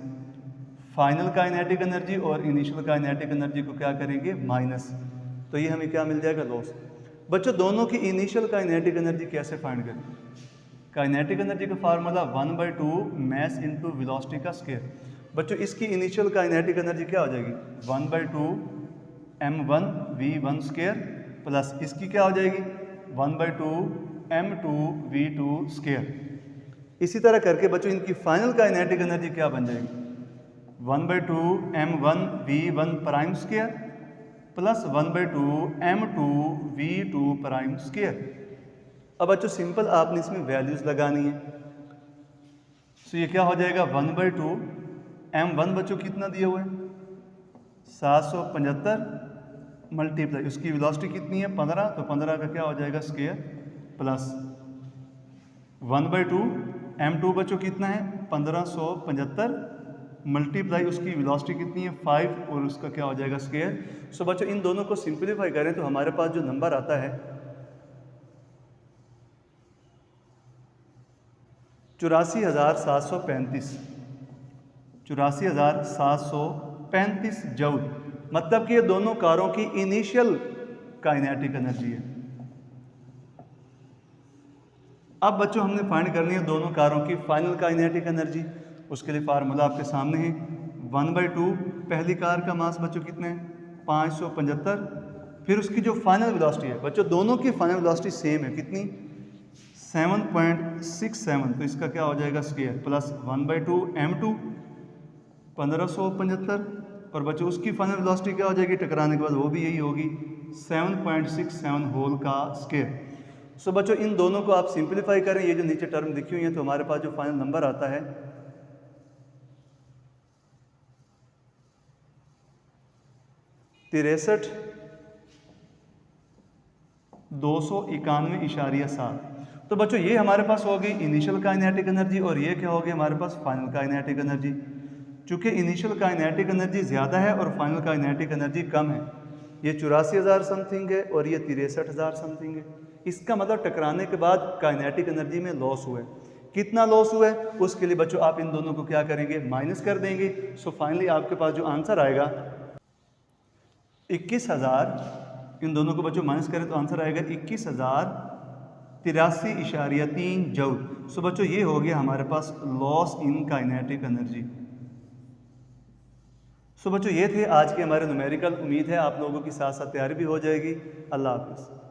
फाइनल काइनेटिक एनर्जी और इनिशियल काइनेटिक एनर्जी को क्या करेंगे माइनस, तो ये हमें क्या मिल जाएगा लॉस। बच्चों दोनों की इनिशियल काइनेटिक एनर्जी कैसे फाइंड करें, काइनेटिक एनर्जी का फार्मूला 1/2 मास इनटू वेलोसिटी का स्क्वायर। बच्चों इसकी इनिशियल काइनेटिक एनर्जी क्या हो जाएगी 1/2 m1 v1 स्क्वायर प्लस इसकी क्या हो जाएगी 1/2 m2 v2 स्क्वायर। इसी तरह करके बच्चों इनकी फाइनल काइनेटिक एनर्जी क्या बन जाएगी 1/2 m1 v1 prime square plus 1/2 m2 v2 prime square. अब बच्चों सिंपल आपने इसमें वैल्यूज लगानी है। सो ये क्या हो जाएगा 1/2 m1 बच्चों कितना दिया हुआ है 775 मल्टीप्लाई उसकी वेलोसिटी कितनी है 15, तो 15 का क्या हो जाएगा स्क्वायर प्लस 1/2 m2 बच्चों कितना है 1575 मल्टीप्लाई उसकी वेलोसिटी कितनी है 5 और उसका क्या हो जाएगा स्क्वायर। सो बच्चों इन दोनों को सिंप्लीफाई करें तो हमारे पास जो नंबर आता है 84,735 84,735 जूल, मतलब कि ये दोनों कारों की इनिशियल काइनेटिक एनर्जी है। अब बच्चों हमने फाइंड करनी है दोनों कारों की फाइनल काइनेटिक एनर्जी। उसके लिए फार्मूला आपके सामने है 1/2। पहली कार का मास बच्चों कितने हैं 575, फिर उसकी जो फाइनल वेलोसिटी है बच्चों दोनों की फाइनल वेलोसिटी सेम है कितनी 7.67, तो इसका क्या हो जाएगा स्क्वायर प्लस 1/2 m2 1575, और बच्चों उसकी फाइनल वेलोसिटी क्या हो जाएगी टकराने के बाद वो भी यही होगी 7.67 होल का स्क्वायर। सो बच्चों इन दोनों को आप सिंप्लीफाई करें, ये जो नीचे टर्म लिखी हुई है, तो हमारे पास जो फाइनल नंबर आता है 63,291.7। तो बच्चों ये हमारे पास होगी इनिशियल काइनेटिक एनर्जी और ये क्या होगी हमारे पास फाइनल काइनेटिक एनर्जी। चूँकि इनिशियल काइनेटिक एनर्जी ज़्यादा है और फाइनल काइनेटिक एनर्जी कम है, ये 84,000 समथिंग है और ये 63,000 समथिंग है। इसका मतलब टकराने के बाद काइनेटिक एनर्जी में लॉस हुआ है। कितना लॉस हुआ है उसके लिए बच्चों आप इन दोनों को क्या करेंगे माइनस कर देंगे। सो फाइनली आपके पास जो आंसर आएगा 21,000, इन दोनों को बच्चों माइनस करें तो आंसर आएगा 21,083.3 जूल। सो बच्चों ये हो गया हमारे पास loss in kinetic energy. So बच्चों ये थे आज के हमारे न्यूमेरिकल। उम्मीद है आप लोगों की साथ साथ तैयारी भी हो जाएगी। अल्लाह हाफिज़।